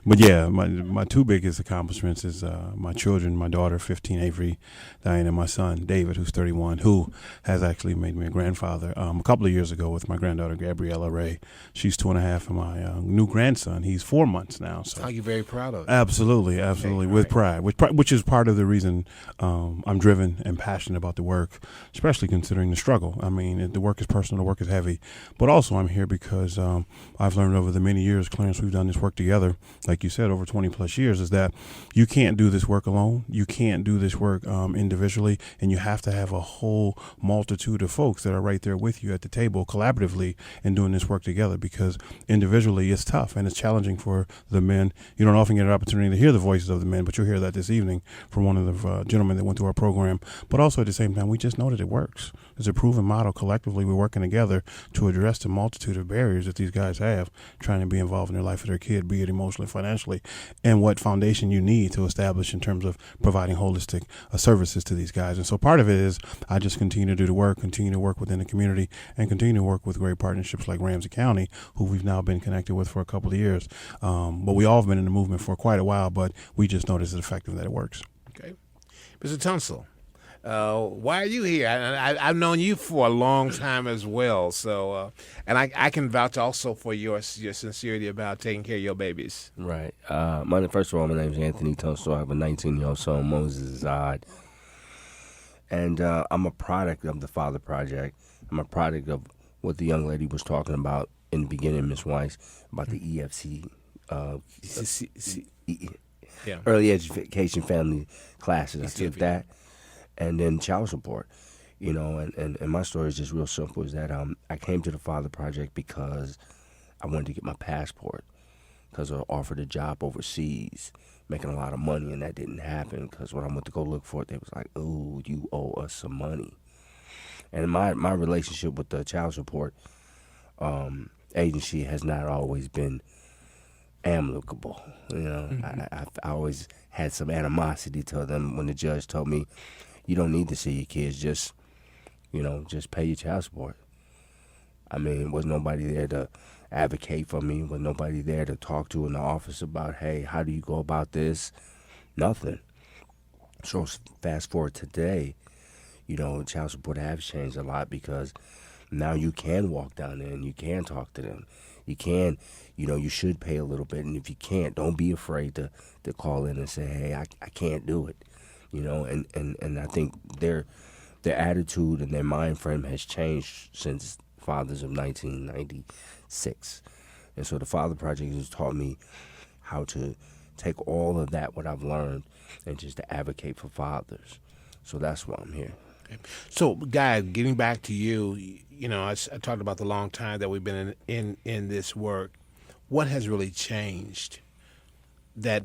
Speaker 12: But yeah, my 2 biggest accomplishments is my children, my daughter 15, Avery, Diane, and my son David, who's 31, who has actually made me a grandfather a couple of years ago with my granddaughter Gabriella Ray. She's 2.5, and my new grandson, he's 4 months now. So
Speaker 3: you're very proud proud of it.
Speaker 12: Absolutely, absolutely, with pride, which is part of the reason I'm driven and passionate about the work, especially considering the struggle. I mean, the work is personal, the work is heavy, but also I'm here because I've learned over the many years, Clarence, we've done this work together, like you said, over 20 plus years, is that you can't do this work alone. You can't do this work individually, and you have to have a whole multitude of folks that are right there with you at the table collaboratively and doing this work together, because individually it's tough and it's challenging for the men. You don't often get an opportunity to hear the voices of the men, but you'll hear that this evening from one of the gentlemen that went through our program. But also at the same time, we just know that it works. It's a proven model. Collectively, we're working together to address the multitude of barriers that these guys have trying to be involved in their life of their kid, be it emotionally, financially, and what foundation you need to establish in terms of providing holistic services to these guys. And so part of it is I just continue to do the work, continue to work within the community, and continue to work with great partnerships like Ramsey County, who we've now been connected with for a couple of years. But we all have been in the movement for quite a while, but we just noticed it's effective, that it works.
Speaker 3: Okay. Mr. Tunsil, why are you here? I've known you for a long time as well, so and I can vouch also for your sincerity about taking care of your babies.
Speaker 15: Right. First of all, my name is Anthony Tunsil. I have a 19-year-old son, Moses Zod. And I'm a product of the Father Project. I'm a product of what the young lady was talking about in the beginning, Ms. Weiss, about the EFC, Early Education Family Classes. I took that. And then child support, and my story is just real simple, is that I came to the Father Project because I wanted to get my passport, because I was offered a job overseas, making a lot of money, and that didn't happen, because when I went to go look for it, they was like, oh, you owe us some money. And my relationship with the child support agency has not always been amicable. I always had some animosity to them when the judge told me, you don't need to see your kids, just pay your child support. I mean, was nobody there to advocate for me? Was nobody there to talk to in the office about, hey, how do you go about this? Nothing. So fast forward today, child support has changed a lot, because now you can walk down there and you can talk to them. You can, you should pay a little bit, and if you can't, don't be afraid to call in and say, hey, I can't do it. And I think their attitude and their mind frame has changed since Fathers of 1996. And so the Father Project has taught me how to take all of that, what I've learned, and just to advocate for fathers. So that's why I'm here.
Speaker 3: So, Guy, getting back to you, I talked about the long time that we've been in this work. What has really changed that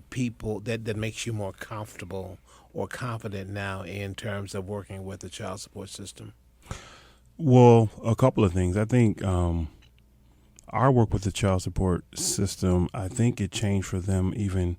Speaker 3: makes you more comfortable or confident now in terms of working with the child support system?
Speaker 12: Well, a couple of things. I think our work with the child support system, I think it changed for them even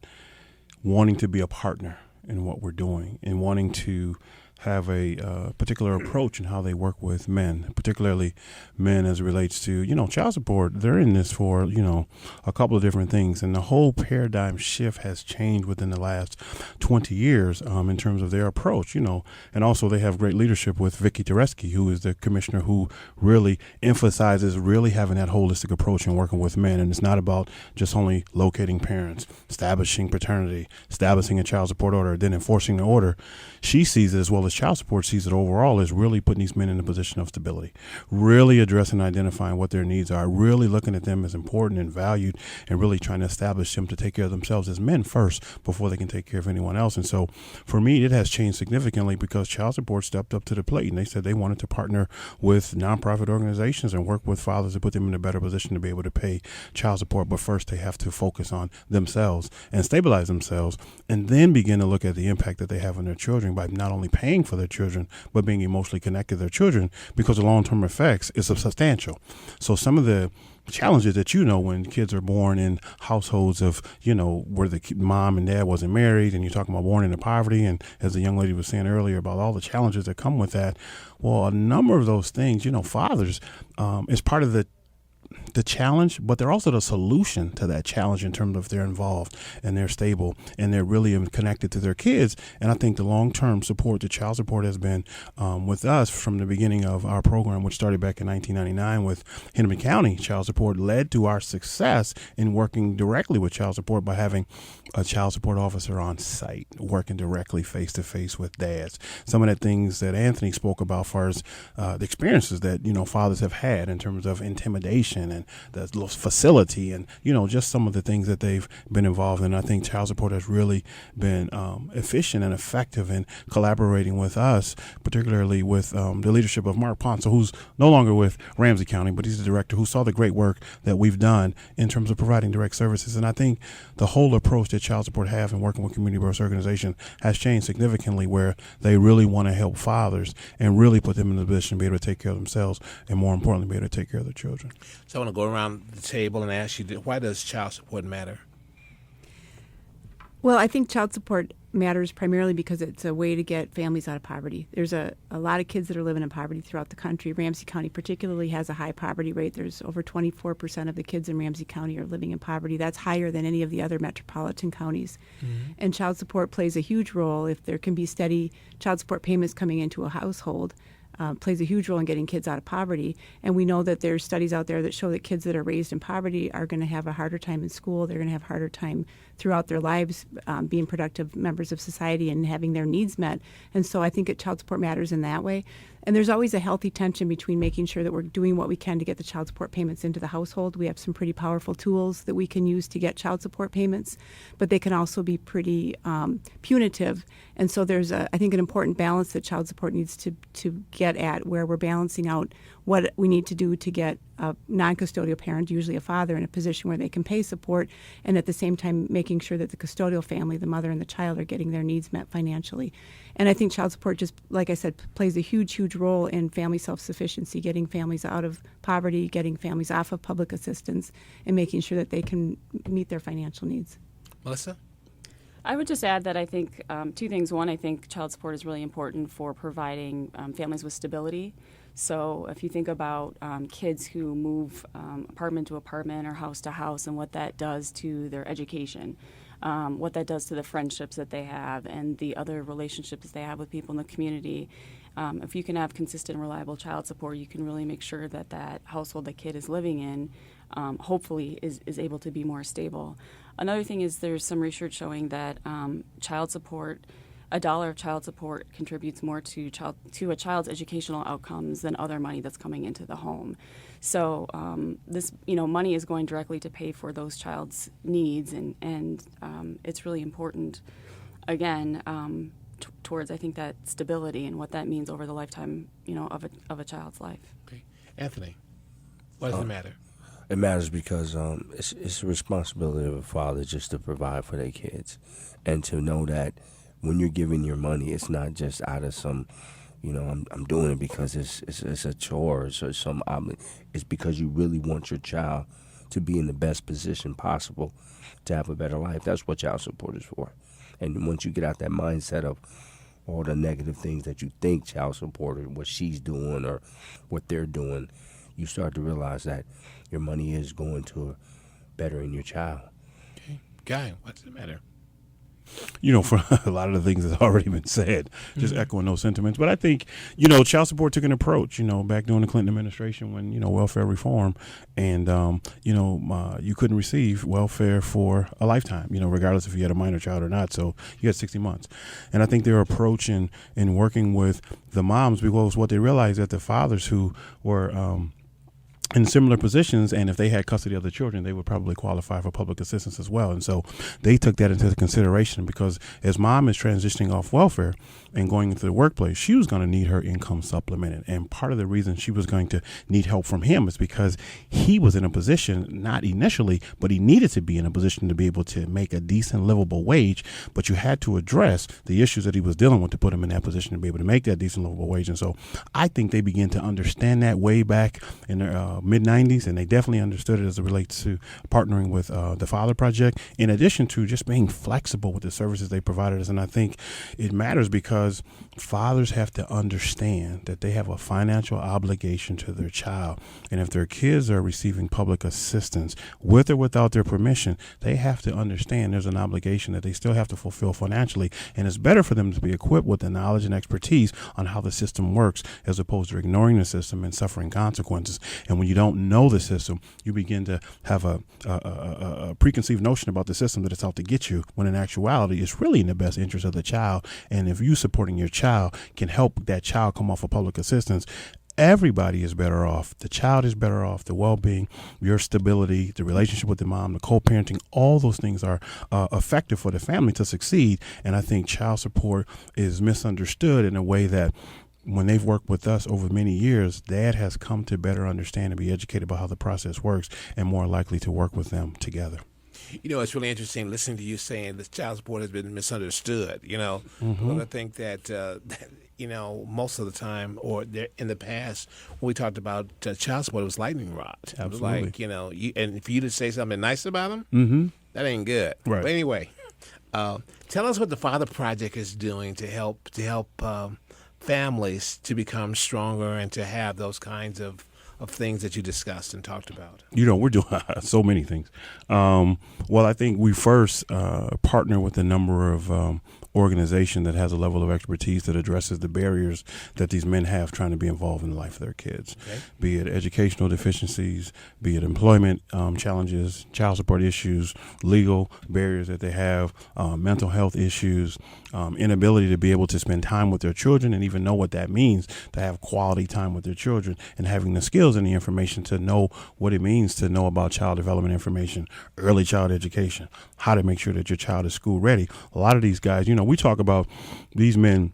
Speaker 12: wanting to be a partner in what we're doing and wanting to have a particular approach in how they work with men, particularly men as it relates to, child support. They're in this for, a couple of different things. And the whole paradigm shift has changed within the last 20 years in terms of their approach, And also they have great leadership with Vicki Tereski, who is the commissioner who really emphasizes really having that holistic approach and working with men. And it's not about just only locating parents, establishing paternity, establishing a child support order, then enforcing the order. She sees it, as well as child support sees it overall, as really putting these men in a position of stability, really addressing and identifying what their needs are, really looking at them as important and valued, and really trying to establish them to take care of themselves as men first before they can take care of anyone else. And so for me, it has changed significantly because child support stepped up to the plate, and they said they wanted to partner with nonprofit organizations and work with fathers to put them in a better position to be able to pay child support. But first, they have to focus on themselves and stabilize themselves, and then begin to look at the impact that they have on their children by not only paying for their children, but being emotionally connected to their children, because the long-term effects is substantial. So some of the challenges that when kids are born in households of where the mom and dad wasn't married, and you're talking about born into poverty, and as the young lady was saying earlier about all the challenges that come with that, well, a number of those things, fathers is part of the the challenge, but they're also the solution to that challenge in terms of they're involved and they're stable and they're really connected to their kids. And I think the long-term support, the child support has been with us from the beginning of our program, which started back in 1999 with Hennepin County Child Support, led to our success in working directly with child support by having a child support officer on site, working directly face-to-face with dads. Some of the things that Anthony spoke about as far as the experiences that, fathers have had in terms of intimidation and the facility and, just some of the things that they've been involved in. I think child support has really been efficient and effective in collaborating with us, particularly with the leadership of Mark Ponce, who's no longer with Ramsey County, but he's the director who saw the great work that we've done in terms of providing direct services. And I think the whole approach that child support have in working with community-based organizations has changed significantly, where they really want to help fathers and really put them in the position to be able to take care of themselves and, more importantly, be able to take care of their children.
Speaker 3: So I want to go around the table and ask you, why does child support matter?
Speaker 13: Well, I think child support matters primarily because it's a way to get families out of poverty. There's a lot of kids that are living in poverty throughout the country. Ramsey County particularly has a high poverty rate. There's over 24% of the kids in Ramsey County are living in poverty. That's higher than any of the other metropolitan counties. Mm-hmm. And child support plays a huge role. If there can be steady child support payments coming into a household, plays a huge role in getting kids out of poverty. And we know that there's studies out there that show that kids that are raised in poverty are going to have a harder time in school. They're going to have a harder time throughout their lives being productive members of society and having their needs met. And so I think child support matters in that way. And there's always a healthy tension between making sure that we're doing what we can to get the child support payments into the household. We have some pretty powerful tools that we can use to get child support payments, but they can also be pretty punitive. And so there's, I think, an important balance that child support needs to get at, where we're balancing out what we need to do to get a non-custodial parent, usually a father, in a position where they can pay support, and at the same time making sure that the custodial family, the mother and the child, are getting their needs met financially. And I think child support, just like I said, plays a huge, huge role in family self-sufficiency, getting families out of poverty, getting families off of public assistance, and making sure that they can meet their financial needs.
Speaker 3: Melissa?
Speaker 14: I would just add that I think two things. One, I think child support is really important for providing families with stability. So if you think about kids who move apartment to apartment or house to house and what that does to their education, what that does to the friendships that they have and the other relationships they have with people in the community, if you can have consistent, reliable child support, you can really make sure that that household the kid is living in hopefully is able to be more stable. Another thing is there's some research showing that child support, $1 of child support contributes more to a child's educational outcomes than other money that's coming into the home. So this money is going directly to pay for those child's needs, and it's really important, again, towards, I think, that stability and what that means over the lifetime, of a child's life.
Speaker 3: Okay. Anthony, why does it matter?
Speaker 15: It matters because it's the responsibility of a father just to provide for their kids, and to know that when you're giving your money, it's not just out of some, I'm doing it because it's a chore or some. It's because you really want your child to be in the best position possible to have a better life. That's what child support is for. And once you get out that mindset of all the negative things that you think child support or what she's doing or what they're doing, you start to realize that your money is going to bettering your child.
Speaker 3: Okay. Guy, what's the matter?
Speaker 12: For a lot of the things that's already been said, just echoing those sentiments. But I think, child support took an approach, back during the Clinton administration when, welfare reform and, you couldn't receive welfare for a lifetime, regardless if you had a minor child or not. So you had 60 months. And I think their approach in working with the moms, because what they realized that the fathers who were, in similar positions, and if they had custody of the children, they would probably qualify for public assistance as well. And so they took that into consideration, because as mom is transitioning off welfare and going into the workplace, she was going to need her income supplemented. And part of the reason she was going to need help from him is because he was in a position, not initially, but he needed to be in a position to be able to make a decent, livable wage. But you had to address the issues that he was dealing with to put him in that position to be able to make that decent, livable wage. And so I think they began to understand that way back in their mid-90s, and they definitely understood it as it relates to partnering with the Father Project, in addition to just being flexible with the services they provided us. And I think it matters because fathers have to understand that they have a financial obligation to their child. And if their kids are receiving public assistance with or without their permission, they have to understand there's an obligation that they still have to fulfill financially. And it's better for them to be equipped with the knowledge and expertise on how the system works as opposed to ignoring the system and suffering consequences. And when you don't know the system, you begin to have a preconceived notion about the system that it's out to get you, when in actuality it's really in the best interest of the child. And if you supporting your child can help that child come off of public assistance, everybody is better off. The child is better off. The well-being, your stability, the relationship with the mom, the co-parenting, all those things are effective for the family to succeed. And I think child support is misunderstood in a way that when they've worked with us over many years, dad has come to better understand and be educated about how the process works and more likely to work with them together.
Speaker 3: You know, it's really interesting listening to you saying that child support has been misunderstood, you know. But I think that, you know, most of the time or in the past, when we talked about child support, it was lightning rod.
Speaker 12: Absolutely.
Speaker 3: It was like, you know, and for you to say something nice about them, that ain't good.
Speaker 12: Right.
Speaker 3: But anyway, tell us what the Father Project is doing to help families to become stronger and to have those kinds of things that you discussed and talked about.
Speaker 12: You know, we're doing so many things. Well, I think we first partner with a number of organization that has a level of expertise that addresses the barriers that these men have trying to be involved in the life of their kids, be it educational deficiencies, be it employment challenges, child support issues, legal barriers that they have, mental health issues, inability to be able to spend time with their children and even know what that means to have quality time with their children, and having the skills and the information to know what it means to know about child development information, early child education, how to make sure that your child is school ready. A lot of these guys, you know, we talk about these men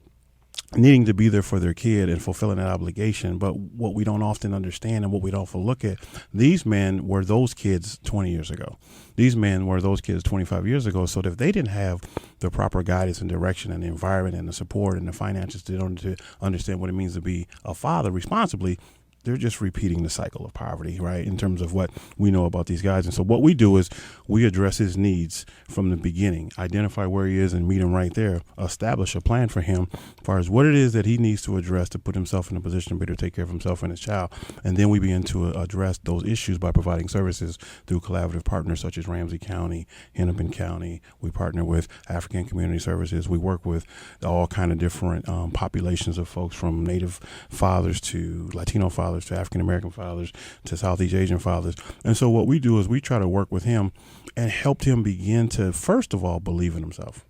Speaker 12: needing to be there for their kid and fulfilling that obligation. But what we don't often understand and what we don't often look at, these men were those kids 20 years ago. These men were those kids 25 years ago. So if they didn't have the proper guidance and direction and the environment and the support and the finances in order to understand what it means to be a father responsibly, they're just repeating the cycle of poverty, right, in terms of what we know about these guys. And so what we do is we address his needs from the beginning, identify where he is and meet him right there, establish a plan for him as far as what it is that he needs to address to put himself in a position to be able to take care of himself and his child. And then we begin to address those issues by providing services through collaborative partners such as Ramsey County, Hennepin County. We partner with African Community Services. We work with all kind of different populations of folks, from Native fathers to Latino fathers to African-American fathers to Southeast Asian fathers. And so what we do is we try to work with him and help him begin to, first of all, believe in himself,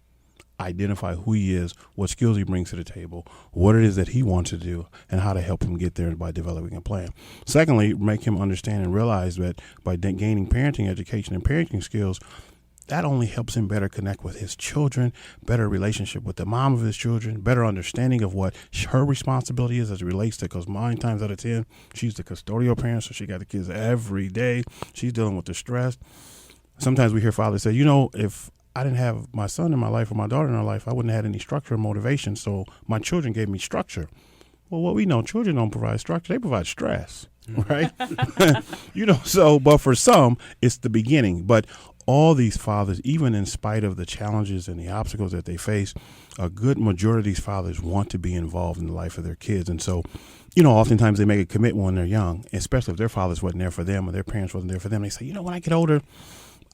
Speaker 12: identify who he is, what skills he brings to the table, what it is that he wants to do, and how to help him get there by developing a plan. Secondly, make him understand and realize that by gaining parenting education and parenting skills, that only helps him better connect with his children, better relationship with the mom of his children, better understanding of what her responsibility is as it relates to, because 9 times out of 10, she's the custodial parent, so she got the kids every day. She's dealing with the stress. Sometimes we hear fathers say, you know, if I didn't have my son in my life or my daughter in our life, I wouldn't have had any structure or motivation, so my children gave me structure. Well, what we know, children don't provide structure, they provide stress, right? You know, so, but for some, it's the beginning. But all these fathers, even in spite of the challenges and the obstacles that they face, a good majority of these fathers want to be involved in the life of their kids. And so, you know, oftentimes they make a commitment when they're young, especially if their fathers wasn't there for them or their parents wasn't there for them. They say, you know, when I get older,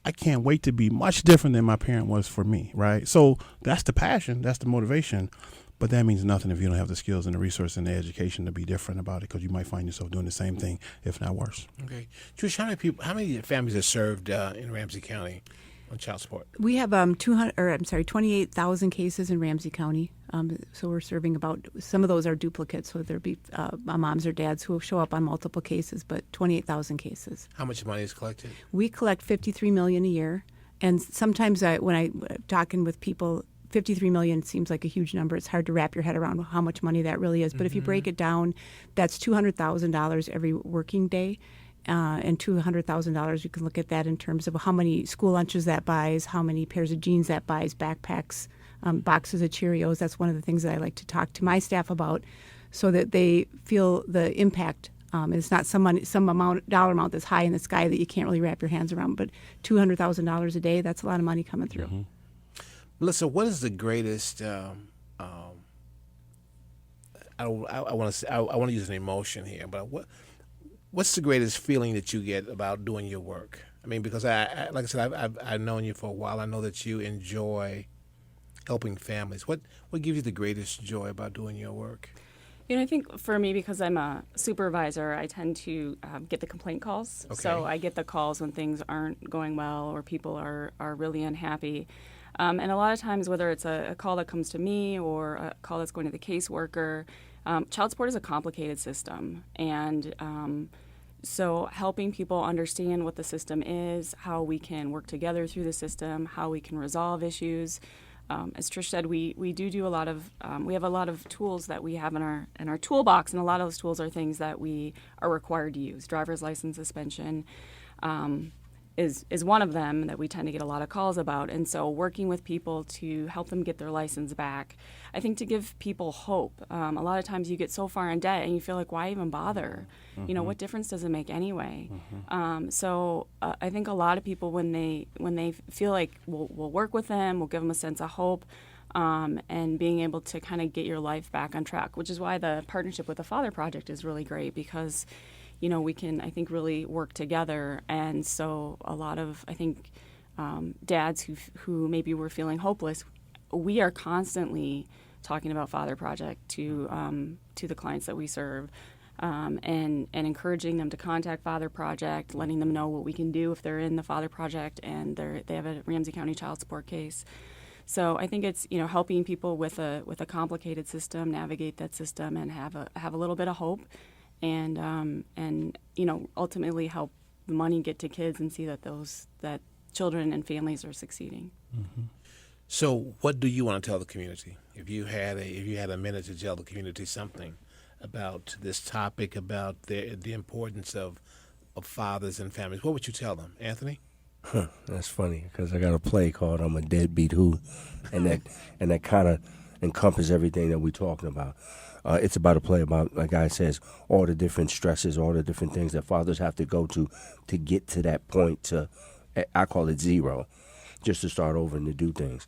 Speaker 12: I can't wait to be much different than my parent was for me, right? So that's the passion, that's the motivation. But that means nothing if you don't have the skills and the resources and the education to be different about it, because you might find yourself doing the same thing, if not worse.
Speaker 3: Okay. Trish, how many families are served in Ramsey County on child support?
Speaker 13: We have 28,000 cases in Ramsey County. So we're serving about, some of those are duplicates, so there'd be moms or dads who show up on multiple cases, but 28,000 cases.
Speaker 3: How much money is collected?
Speaker 13: We collect $53 million a year, and sometimes when I'm talking with people, $53 million seems like a huge number. It's hard to wrap your head around how much money that really is. But if you break it down, that's $200,000 every working day. And $200,000, you can look at that in terms of how many school lunches that buys, how many pairs of jeans that buys, backpacks, boxes of Cheerios. That's one of the things that I like to talk to my staff about, so that they feel the impact It's not some dollar amount that's high in the sky that you can't really wrap your hands around, but $200,000 a day, that's a lot of money coming through.
Speaker 3: Mm-hmm. Melissa, what is the greatest? I want to use an emotion here, but what's the greatest feeling that you get about doing your work? I mean, because like I said, I've known you for a while. I know that you enjoy helping families. What gives you the greatest joy about doing your work?
Speaker 14: I think for me, because I'm a supervisor, I tend to get the complaint calls.
Speaker 3: Okay.
Speaker 14: So I get the calls when things aren't going well or people are really unhappy. And a lot of times, whether it's a call that comes to me or a call that's going to the caseworker, child support is a complicated system. And so helping people understand what the system is, how we can work together through the system, how we can resolve issues. As Trish said, we do a lot of we have a lot of tools that we have in our toolbox, and a lot of those tools are things that we are required to use. Driver's license suspension is one of them that we tend to get a lot of calls about, and so working with people to help them get their license back, I think to give people hope. A lot of times you get so far in debt and you feel like, why even bother?
Speaker 12: Mm-hmm.
Speaker 14: What difference does it make anyway?
Speaker 12: Mm-hmm.
Speaker 14: So I think a lot of people, when they feel like we'll work with them, we'll give them a sense of hope, and being able to kind of get your life back on track, which is why the partnership with the Father Project is really great, because we can, I think, really work together. And so a lot of, I think, dads who maybe were feeling hopeless, we are constantly talking about Father Project to the clients that we serve, and encouraging them to contact Father Project, letting them know what we can do if they're in the Father Project and they have a Ramsey County child support case. So I think it's helping people with a complicated system navigate that system and have a little bit of hope, and ultimately help the money get to kids and see that children and families are succeeding.
Speaker 12: Mm-hmm.
Speaker 3: So, what do you want to tell the community? If you had a minute to tell the community something about this topic, about the importance of fathers and families, what would you tell them, Anthony?
Speaker 15: That's funny, because I got a play called "I'm a Deadbeat Who," and that kind of encompasses everything that we're talking about. It's about a play about, like I says, all the different stresses, all the different things that fathers have to go to get to that point. I call it zero, just to start over and to do things.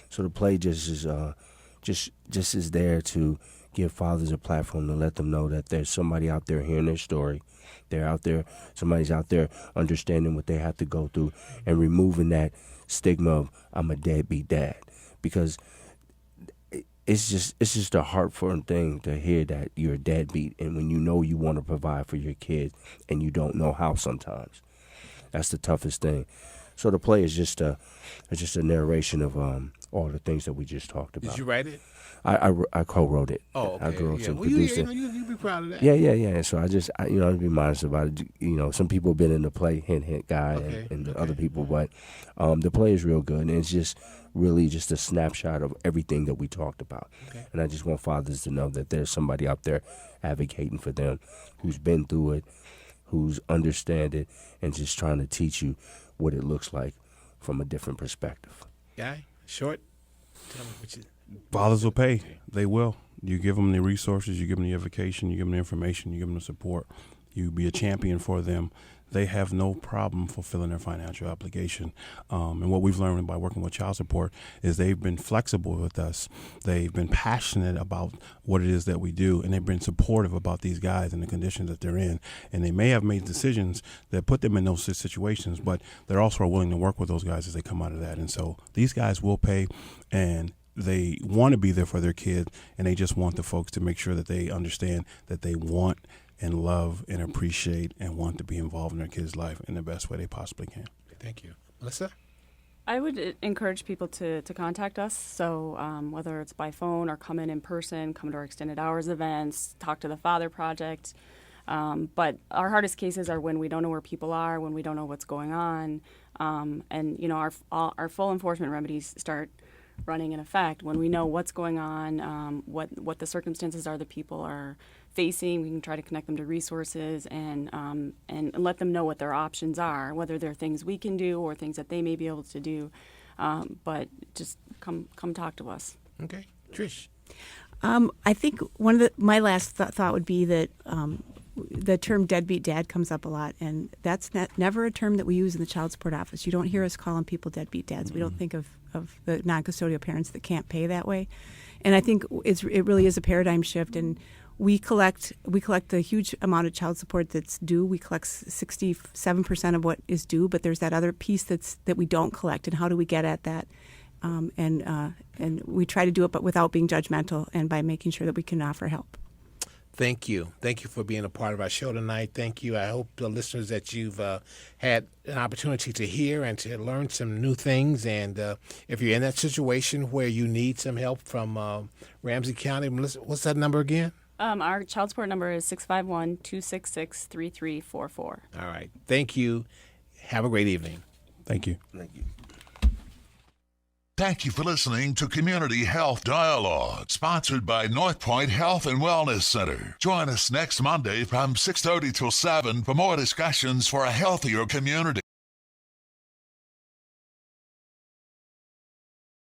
Speaker 15: So the play just is there to give fathers a platform to let them know that there's somebody out there hearing their story. They're out there, somebody's out there understanding what they have to go through and removing that stigma of I'm a deadbeat dad, because it's just a heartfelt thing to hear that you're a deadbeat, and when you want to provide for your kids and you don't know how sometimes. That's the toughest thing. So the play is just a narration of all the things that we just talked about.
Speaker 3: Did you write it?
Speaker 15: I co-wrote it.
Speaker 3: Oh, okay.
Speaker 15: I wrote
Speaker 3: yeah.
Speaker 15: and
Speaker 3: Well,
Speaker 15: produced it.
Speaker 3: You'd be proud of that.
Speaker 15: Yeah. So I'd be modest about it. Some people have been in the play, hint guy, and the other people, but the play is real good, and it's just really just a snapshot of everything that we talked about. Okay. And I just want fathers to know that there's somebody out there advocating for them, who's been through it, who's understand it, and just trying to teach you what it looks like from a different perspective.
Speaker 3: Guy, short. Tell me what you.
Speaker 12: Fathers will pay. They will. You give them the resources, you give them the education, you give them the information, you give them the support. You be a champion for them. They have no problem fulfilling their financial obligation. And what we've learned by working with child support is they've been flexible with us. They've been passionate about what it is that we do, and they've been supportive about these guys and the conditions that they're in. And they may have made decisions that put them in those situations, but they're also willing to work with those guys as they come out of that. And so these guys will pay, and they want to be there for their kids, and they just want the folks to make sure that they understand that they want and love and appreciate and want to be involved in their kids' life in the best way they possibly can.
Speaker 3: Thank you. Melissa?
Speaker 14: I would encourage people to contact us. So whether it's by phone or come in person, come to our extended hours events, talk to the Father Project. But our hardest cases are when we don't know where people are, when we don't know what's going on. And our full enforcement remedies start running in effect when we know what's going on, what the circumstances are that people are facing. We can try to connect them to resources and let them know what their options are, whether they're things we can do or things that they may be able to do. But just come talk to us.
Speaker 3: Okay, Trish.
Speaker 13: I think my last thought would be that the term deadbeat dad comes up a lot, and that's never a term that we use in the child support office. You don't hear us calling people deadbeat dads. We don't think of the non-custodial parents that can't pay that way. And I think it really is a paradigm shift, and we collect the huge amount of child support that's due. We collect 67% of what is due, but there's that other piece that we don't collect, and how do we get at that? And we try to do it, but without being judgmental, and by making sure that we can offer help.
Speaker 3: Thank you. Thank you for being a part of our show tonight. Thank you. I hope the listeners that you've had an opportunity to hear and to learn some new things. And if you're in that situation where you need some help from Ramsey County, what's that number again?
Speaker 14: Our child support number is 651-266-3344.
Speaker 3: All right. Thank you. Have a great evening.
Speaker 12: Thank you.
Speaker 15: Thank you.
Speaker 2: Thank you for listening to Community Health Dialogue, sponsored by North Point Health and Wellness Center. Join us next Monday from 6:30 till 7 for more discussions for a healthier community.